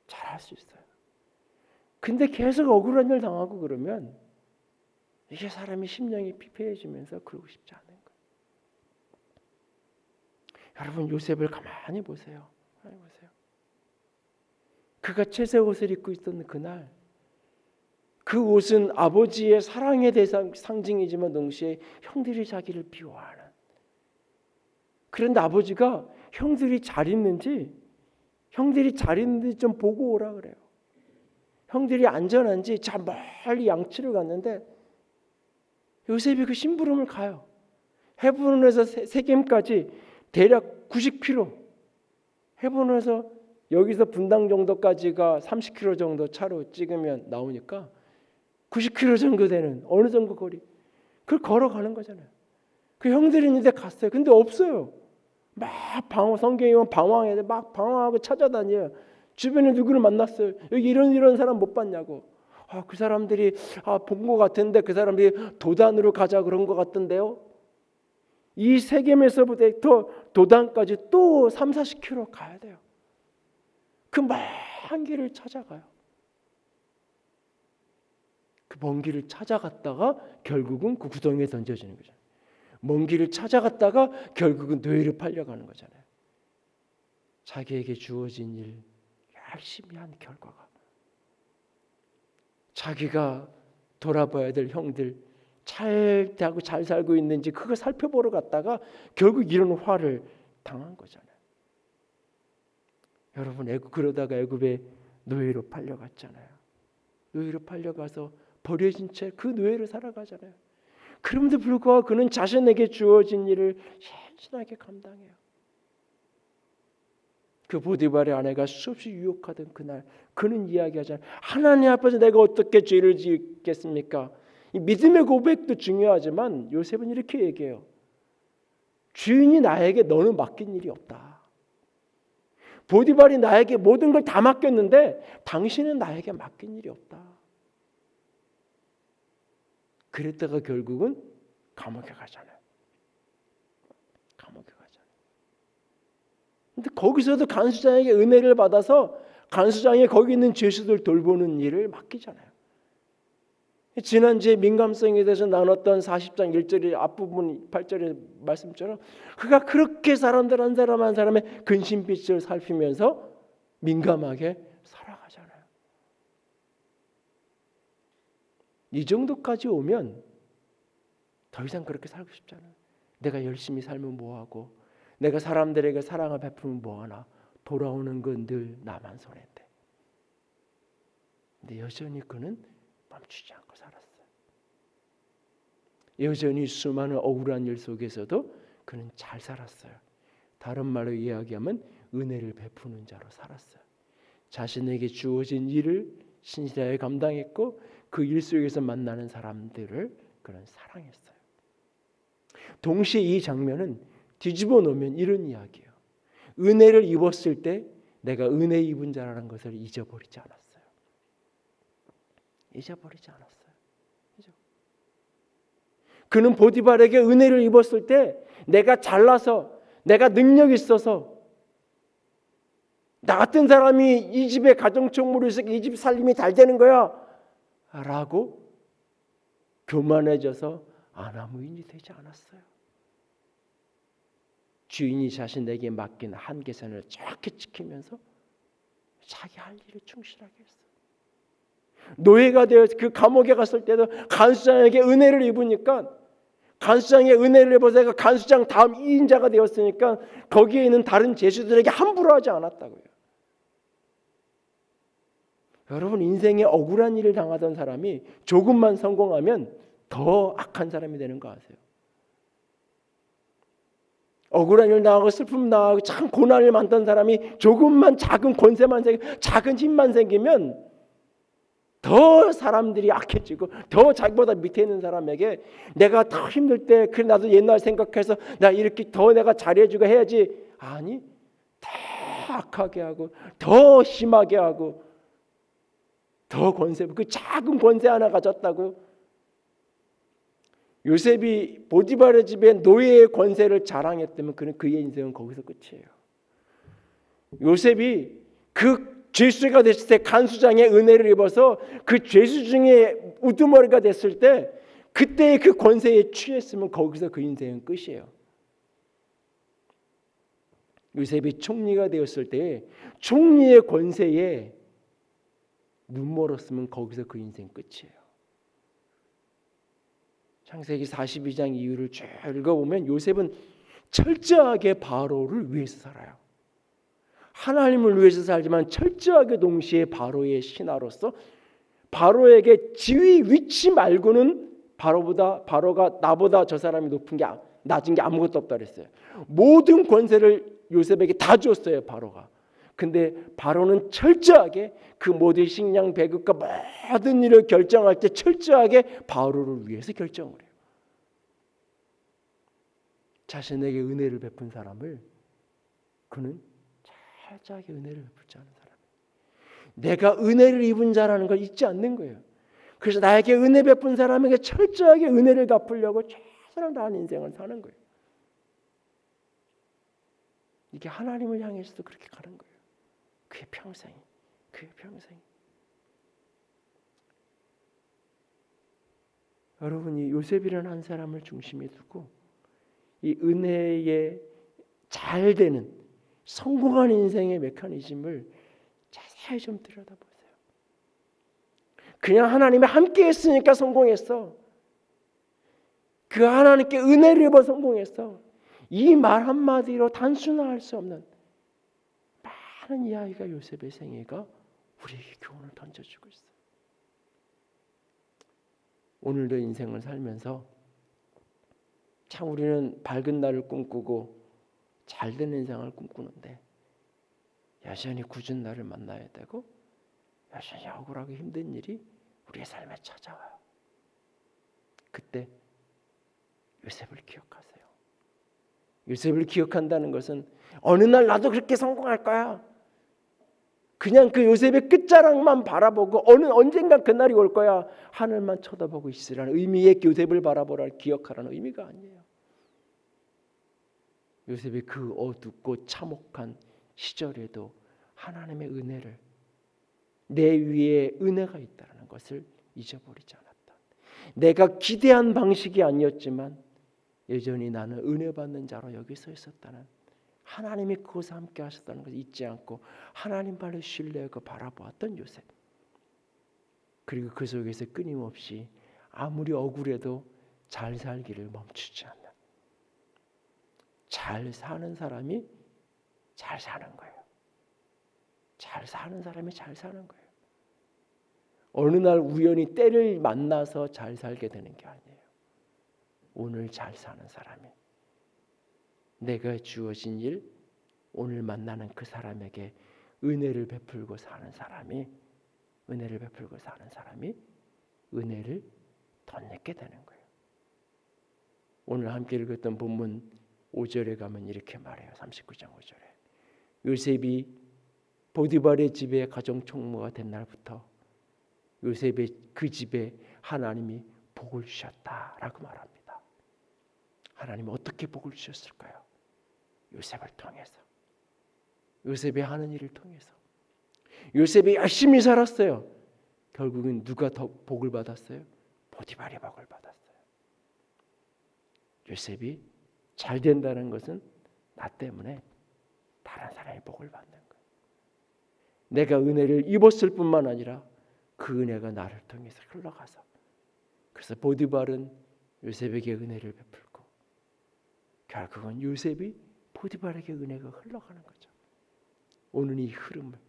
Speaker 1: 잘할 수 있어요. 근데 계속 억울한 일 당하고 그러면 이게 사람이 심령이 피폐해지면서 그러고 싶지 않은 거예요. 여러분 요셉을 가만히 보세요. 그가 채색 옷을 입고 있던 그날 그 옷은 아버지의 사랑의 상징이지만 동시에 형들이 자기를 비호하는 그런데 아버지가 형들이 잘 있는지 좀 보고 오라 그래요. 형들이 안전한지 저 멀리 양치를 갔는데 요셉이 그 심부름을 가요. 헤브론에서 세겜까지 대략 90km. 헤브론에서 여기서 분당 정도까지가 30km 정도 차로 찍으면 나오니까 90km 정도 되는 어느 정도 거리. 그걸 걸어가는 거잖아요. 그 형들이 있는데 갔어요. 근데 없어요. 막 성경에 보면 방황해서 막 방황하고 찾아다녀요. 주변에 누구를 만났어요. 여기 이런 사람 못 봤냐고. 그 사람들이 본 것 같은데 그 사람들이 도단으로 가자 그런 것 같던데요. 이 세겜에서부터 도단까지 또 30-40km 가야 돼요. 그 먼 길을 찾아가요. 그 먼 길을 찾아갔다가 결국은 그 구덩이에 던져지는 거죠. 먼 길을 찾아갔다가 결국은 뇌를 팔려가는 거잖아요. 자기에게 주어진 일 열심히 한 결과가 자기가 돌아봐야 될 형들 잘 대하고 잘 살고 있는지 그거 살펴보러 갔다가 결국 이런 화를 당한 거잖아요. 여러분 그러다가 애굽에 노예로 팔려갔잖아요. 노예로 팔려가서 버려진 채 그 노예로 살아가잖아요. 그럼에도 불구하고 그는 자신에게 주어진 일을 신실하게 감당해요. 그 보디발의 아내가 수없이 유혹하던 그날 그는 이야기하잖아요. 하나님 앞에서 내가 어떻게 죄를 짓겠습니까? 이 믿음의 고백도 중요하지만 요셉은 이렇게 얘기해요. 주인이 나에게 너는 맡긴 일이 없다. 보디발이 나에게 모든 걸 다 맡겼는데 당신은 나에게 맡긴 일이 없다. 그랬다가 결국은 감옥에 가잖아요. 감옥에 가잖아요. 근데 거기서도 간수장에게 은혜를 받아서 간수장이 거기 있는 죄수들 돌보는 일을 맡기잖아요. 지난주에 민감성에 대해서 나눴던 40장 1절의 앞부분 8절의 말씀처럼 그가 그렇게 사람들 한 사람 한 사람의 근심빛을 살피면서 민감하게 살아가잖아요. 이 정도까지 오면 더 이상 그렇게 살고 싶지 않아요. 내가 열심히 살면 뭐하고 내가 사람들에게 사랑을 베푸면 뭐하나 돌아오는 건 늘 나만 손해인데. 근데 여전히 그는 멈추지 않고 살았어요. 여전히 수많은 억울한 일 속에서도 그는 잘 살았어요. 다른 말로 이야기하면 은혜를 베푸는 자로 살았어요. 자신에게 주어진 일을 신실하게 감당했고 그 일 속에서 만나는 사람들을 그는 사랑했어요. 동시에 이 장면은 뒤집어 놓으면 이런 이야기예요. 은혜를 입었을 때 내가 은혜 입은 자라는 것을 잊어버리지 않았어요. 잊어버리지 않았어요. 그죠? 그는 보디발에게 은혜를 입었을 때 내가 잘나서 내가 능력 있어서 나 같은 사람이 이 집의 가정총무로 있어 이 집 살림이 잘 되는 거야 라고 교만해져서 아나무인이 되지 않았어요. 주인이 자신에게 맡긴 한계선을 정확히 지키면서 자기 할 일을 충실하게 했어요. 노예가 되어 그 감옥에 갔을 때도 간수장에게 은혜를 입으니까 간수장의 은혜를 입어서 간수장 다음 2인자가 되었으니까 거기에 있는 다른 죄수들에게 함부로 하지 않았다고요. 여러분 인생에 억울한 일을 당하던 사람이 조금만 성공하면 더 악한 사람이 되는 거 아세요? 억울한 일 당하고 슬픔 당하고 참 고난을 만든 사람이 조금만 작은 권세만 생기면 작은 힘만 생기면 더 사람들이 악해지고 더 자기보다 밑에 있는 사람에게 내가 더 힘들 때 그래 나도 옛날 생각해서 나 이렇게 더 내가 잘해주고 해야지 아니 더 악하게 하고 더 심하게 하고 더 권세 그 작은 권세 하나 가졌다고 요셉이 보디발의 집에 노예의 권세를 자랑했다면 그의 인생은 거기서 끝이에요. 요셉이 그 죄수가 됐을 때 간수장의 은혜를 입어서 그 죄수 중에 우두머리가 됐을 때 그때의 그 권세에 취했으면 거기서 그 인생은 끝이에요. 요셉이 총리가 되었을 때 총리의 권세에 눈멀었으면 거기서 그 인생 끝이에요. 창세기 42장 이유를 쭉 읽어보면 요셉은 철저하게 바로를 위해서 살아요. 하나님을 위해서 살지만 철저하게 동시에 바로의 신하로서 바로에게 지위 위치 말고는 바로가 나보다 저 사람이 낮은 게 아무것도 없다 그랬어요. 모든 권세를 요셉에게 다 줬어요. 바로가. 근데 바로는 철저하게 그 모든 식량 배급과 모든 일을 결정할 때 철저하게 바로를 위해서 결정을 해요. 자신에게 은혜를 베푼 사람을 그는 철저하게 은혜를 베풀지 않은 사람이에요. 내가 은혜를 입은 자라는 걸 잊지 않는 거예요. 그래서 나에게 은혜 베푼 사람에게 철저하게 은혜를 갚으려고 최선을 다하는 인생을 사는 거예요. 이게 하나님을 향해서도 그렇게 가는 거예요. 그의 평생. 여러분이 요셉이라는 한 사람을 중심에 두고 이 은혜에 잘 되는 성공한 인생의 메커니즘을 자세히 좀 들여다보세요. 그냥 하나님이 함께 했으니까 성공했어. 그 하나님께 은혜를 입어 성공했어. 이 말 한마디로 단순화할 수 없는 많은 이야기가 요셉의 생애가 우리에게 교훈을 던져주고 있어요. 오늘도 인생을 살면서 참 우리는 밝은 날을 꿈꾸고 잘된 인생을 꿈꾸는데 여전히 굳은 날을 만나야 되고 여전히 억울하고 힘든 일이 우리의 삶에 찾아와요. 그때 요셉을 기억하세요. 요셉을 기억한다는 것은 어느 날 나도 그렇게 성공할 거야. 그냥 그 요셉의 끝자락만 바라보고 언젠가 그날이 올 거야. 하늘만 쳐다보고 있으라는 의미의 요셉을 바라보라 기억하라는 의미가 아니에요. 요셉의 그 어둡고 참혹한 시절에도 하나님의 은혜를 내 위에 은혜가 있다는 것을 잊어버리지 않았다. 내가 기대한 방식이 아니었지만 여전히 나는 은혜 받는 자로 여기 서 있었다는 하나님이 그것을 함께 하셨다는 것을 잊지 않고 하나님 발을 신뢰하고 바라보았던 요셉. 그리고 그 속에서 끊임없이 아무리 억울해도 잘 살기를 멈추지 않는, 잘 사는 사람이 잘 사는 거예요. 잘 사는 사람이 잘 사는 거예요. 어느 날 우연히 때를 만나서 잘 살게 되는 게 아니에요. 오늘 잘 사는 사람이 내가 주어진 일, 오늘 만나는 그 사람에게 은혜를 베풀고 사는 사람이 은혜를 덧내게 되는 거예요. 오늘 함께 읽었던 본문 5절에 가면 이렇게 말해요. 39장 5절에 요셉이 보디발의 집에 가정총무가 된 날부터 요셉의 그 집에 하나님이 복을 주셨다라고 말합니다. 하나님이 어떻게 복을 주셨을까요? 요셉을 통해서, 요셉이 하는 일을 통해서. 요셉이 열심히 살았어요. 결국은 누가 더 복을 받았어요? 보디발이 복을 받았어요. 요셉이 잘 된다는 것은 나 때문에 다른 사람이 복을 받는 거예요. 내가 은혜를 입었을 뿐만 아니라 그 은혜가 나를 통해서 흘러가서, 그래서 보디발은 요셉에게 은혜를 베풀고 결국은 요셉이 보디발에게 은혜가 흘러가는 거죠. 오늘 이 흐름을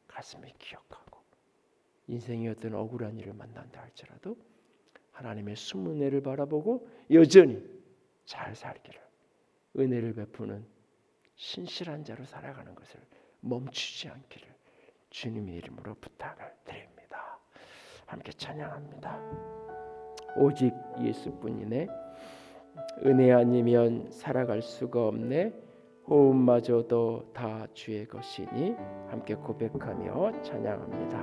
Speaker 1: 가슴에 기억하고 인생의 어떤 억울한 일을 만난다 할지라도 하나님의 숨은 은혜를 바라보고 여전히 잘 살기를, 은혜를 베푸는 신실한 자로 살아가는 것을 멈추지 않기를 주님의 이름으로 부탁을 드립니다. 함께 찬양합니다. 오직 예수뿐이네, 은혜 아니면 살아갈 수가 없네, 호흡마저도 다 주의 것이니. 함께 고백하며 찬양합니다.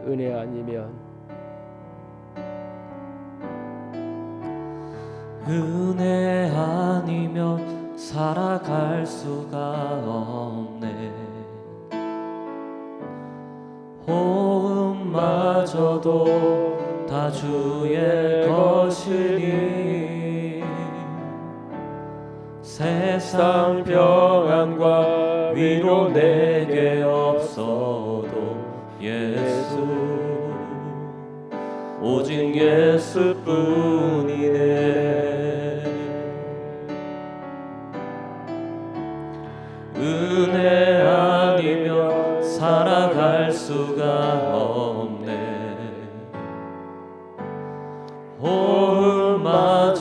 Speaker 1: 은혜 아니면,
Speaker 2: 은혜 아니면 살아갈 수가 없네, 호흡마저도 다 주의 것이니. 세상 평안과 위로 내게 없어도 예수, 오직 예수뿐이네. 은혜 아니면 살아갈 수가 없네, 호흡마저도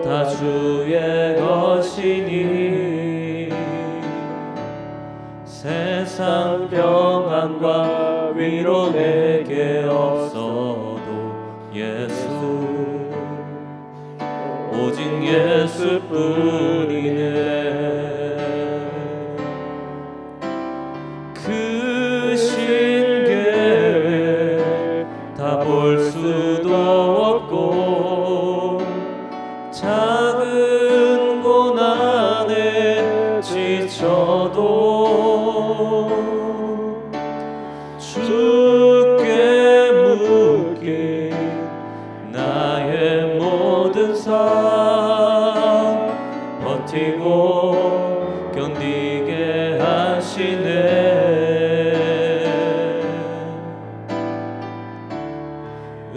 Speaker 2: 다 주의 것이니. 세상 평안과 위로 내게 없어도 예수, 오직 예수뿐이네. 그 신계획 다 볼 수도 없고 작은 고난에 지쳐도 주께 묻기 나의 모든 삶 버티고 견디게 하시네.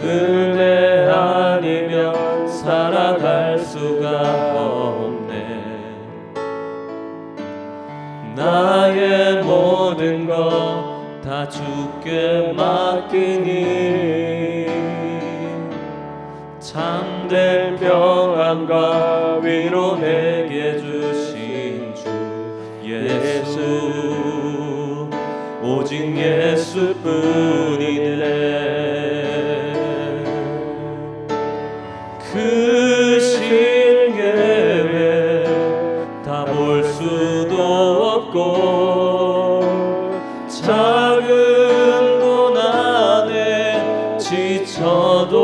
Speaker 2: 은혜 아니면 살아갈 수가 없네, 나의 주께 맡기니 참된 평안과 위로 내게 주신 주 예수 오직 예수뿐이네. 그 신계획 다 볼 수도 없고 작은 고난에 지쳐도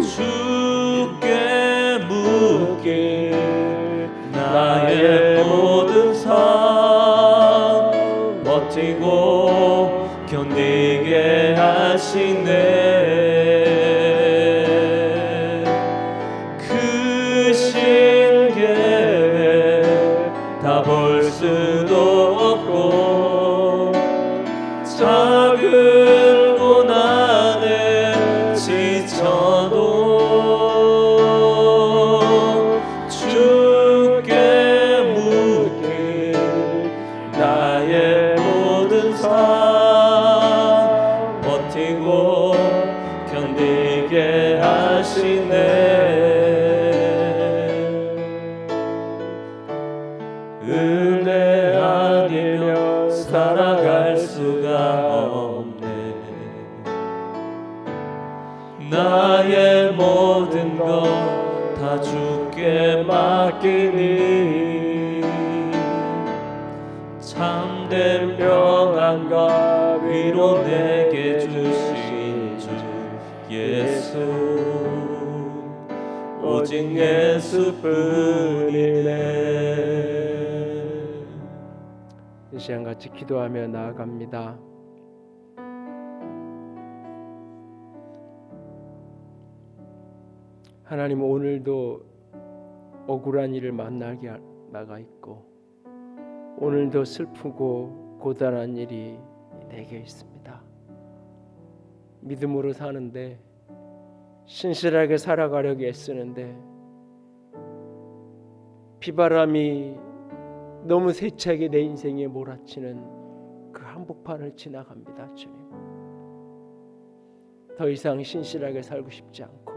Speaker 2: 주께 묻게 나의 모든 삶 버티고 견디게 하시네. 그 신계획 다 볼 수도 없고 작은 고난에 지쳐도 주께 묻게 나의 모든 삶 버티고 견디게 하시네. 은혜 아니면 살아갈 수가 없네. 나의 모든 것 다 주께 맡기니 참된 평안과 위로 내게 주신 주 예수 오직 예수뿐이네.
Speaker 1: 이 시간 같이 기도하며 나아갑니다. 하나님, 오늘도 억울한 일을 만나게 나가 있고 오늘도 슬프고 고단한 일이 내게 있습니다. 믿음으로 사는데 신실하게 살아가려고 애쓰는데 비바람이 너무 세차게 내 인생에 몰아치는 그 한복판을 지나갑니다. 주님, 더 이상 신실하게 살고 싶지 않고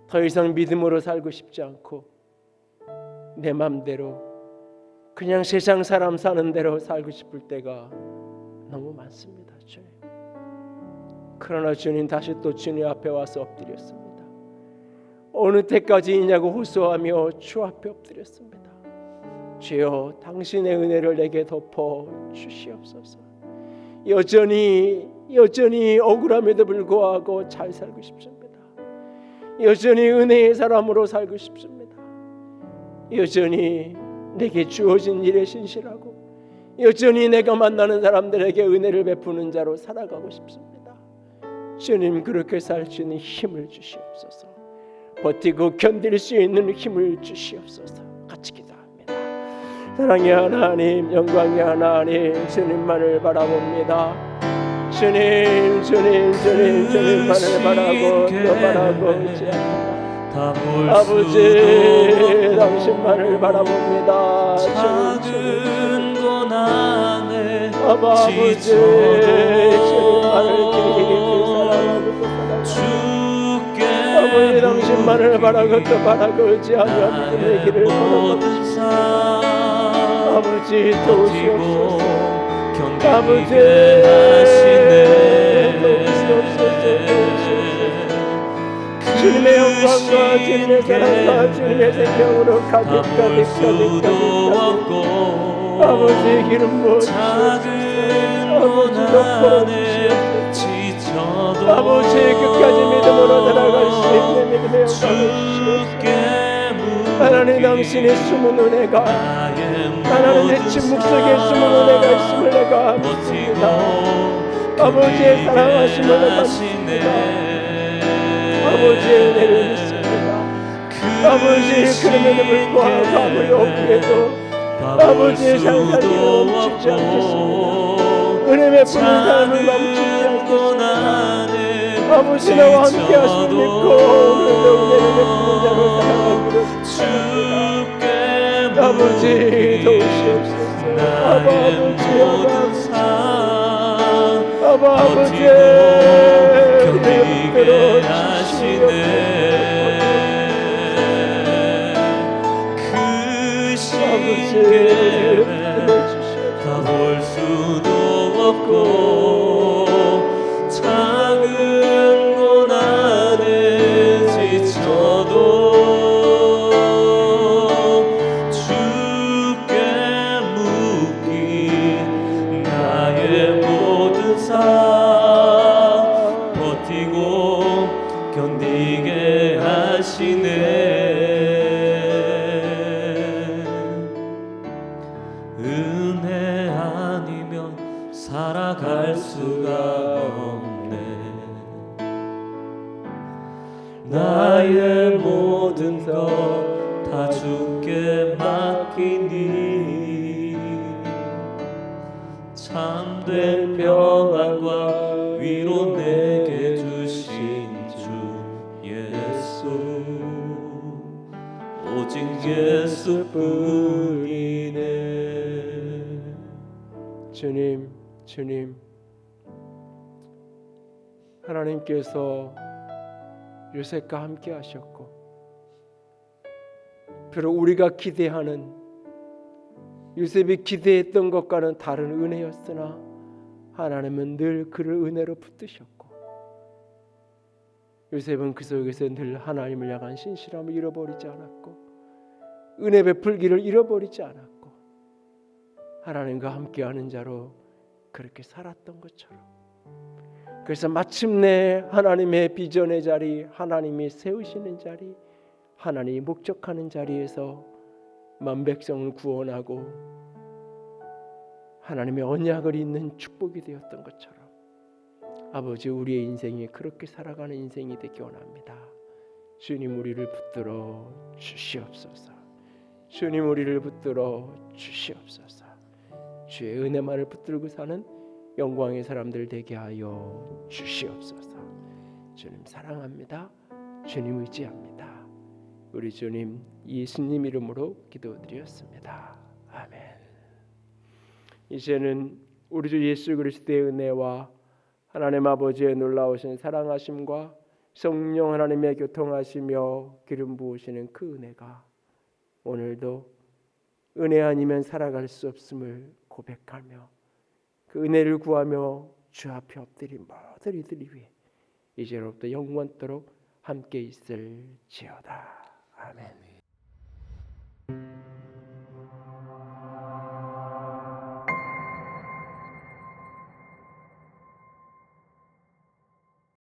Speaker 1: 더 이상 믿음으로 살고 싶지 않고 내 맘대로 그냥 세상 사람 사는 대로 살고 싶을 때가 너무 많습니다. 주님, 그러나 주님, 다시 또 주님 앞에 와서 엎드렸습니다. 어느 때까지이냐고 호소하며 주 앞에 엎드렸습니다. 주여, 당신의 은혜를 내게 덮어 주시옵소서. 여전히 억울함에도 불구하고 잘 살고 싶습니다. 여전히 은혜의 사람으로 살고 싶습니다. 여전히 내게 주어진 일에 신실하고 여전히 내가 만나는 사람들에게 은혜를 베푸는 자로 살아가고 싶습니다. 주님, 그렇게 살 수 있는 힘을 주시옵소서. 버티고 견딜 수 있는 힘을 주시옵소서. 같이 기도합니다. 사랑의 하나님, 영광의 하나님, 주님만을 바라봅니다. 주님만을 바라고 의지합니다. 아버지, 당신만을 바라봅니다.
Speaker 2: 작은 고난에
Speaker 1: 아버지, 주님만을 길이 사랑하고
Speaker 2: 주께
Speaker 1: 아버지, 당신만을 바라고 또 바라고 의지하며 믿음의 길을 걸어갑니다. 아버지, 도우시옵소서. 아버지, 주님의 영광과 주님의 사랑과 주님의 생명으로 가득 아버지, 기름 부어주시옵소서. 아버지, 덮어주시옵소서. 아버지, 끝까지 믿음으로 살아갈 수 있는 믿음의 영광을 주시옵소서. 하나님, 당신의 숨은 은혜가, 하나님, 내 침묵 속에 숨은 은혜가 있음을 내가 믿습니다. 아버지의 사랑하심을 내가 믿습니다. 아버지의 은혜를 믿습니다. 아버지, 그럼에도 불구하고 아무리 억울해도 아버지의 살살기는 멈추지 않겠습니다. 은혜 베푸는 삶을 멈추지 않겠습니다. 아버지, 나와 함께 하심을 믿고 오늘도 은혜를 베푸는 자로 살아가기를 축복합니다. 아버지 도우시옵소서.
Speaker 2: 나의 모든 삶
Speaker 1: 아버지
Speaker 2: 견디게 하시네. 그 신계를 다 볼 수도 없고 작은 고난에 지쳐도 주께 묶인 나의 모든 삶 버티고 견디게 하시네. 은혜 아니면 살아갈 수가 없네. 나의 모든 것 다 주께 맡기니 참된 평안과 위로 내게 주신 주 예수 오직 예수뿐이네.
Speaker 1: 주님 하나님께서 요셉과 함께 하셨고 비록 우리가 기대하는 요셉이 기대했던 것과는 다른 은혜였으나 하나님은 늘 그를 은혜로 붙드셨고 요셉은 그 속에서 늘 하나님을 향한 신실함을 잃어버리지 않았고 은혜 베풀기를 잃어버리지 않았고 하나님과 함께하는 자로 그렇게 살았던 것처럼 그래서 마침내 하나님의 비전의 자리, 하나님이 세우시는 자리, 하나님이 목적하는 자리에서 만 백성을 구원하고 하나님의 언약을 잇는 축복이 되었던 것처럼 아버지 우리의 인생이 그렇게 살아가는 인생이 되기 원합니다. 주님 우리를 붙들어 주시옵소서. 주님 우리를 붙들어 주시옵소서. 주의 은혜만을 붙들고 사는 영광의 사람들 되게 하여 주시옵소서. 주님 사랑합니다. 주님 의지합니다. 우리 주님 예수님 이름으로 기도드렸습니다. 아멘. 이제는 우리 주 예수 그리스도의 은혜와 하나님 아버지의 놀라우신 사랑하심과 성령 하나님의 교통하시며 기름 부으시는 그 은혜가 오늘도 은혜 아니면 살아갈 수 없음을 고백하며 그 은혜를 구하며 주 앞에 엎드린 모든 이들이 위해 이제로부터 영원토록 함께 있을지어다. 아멘.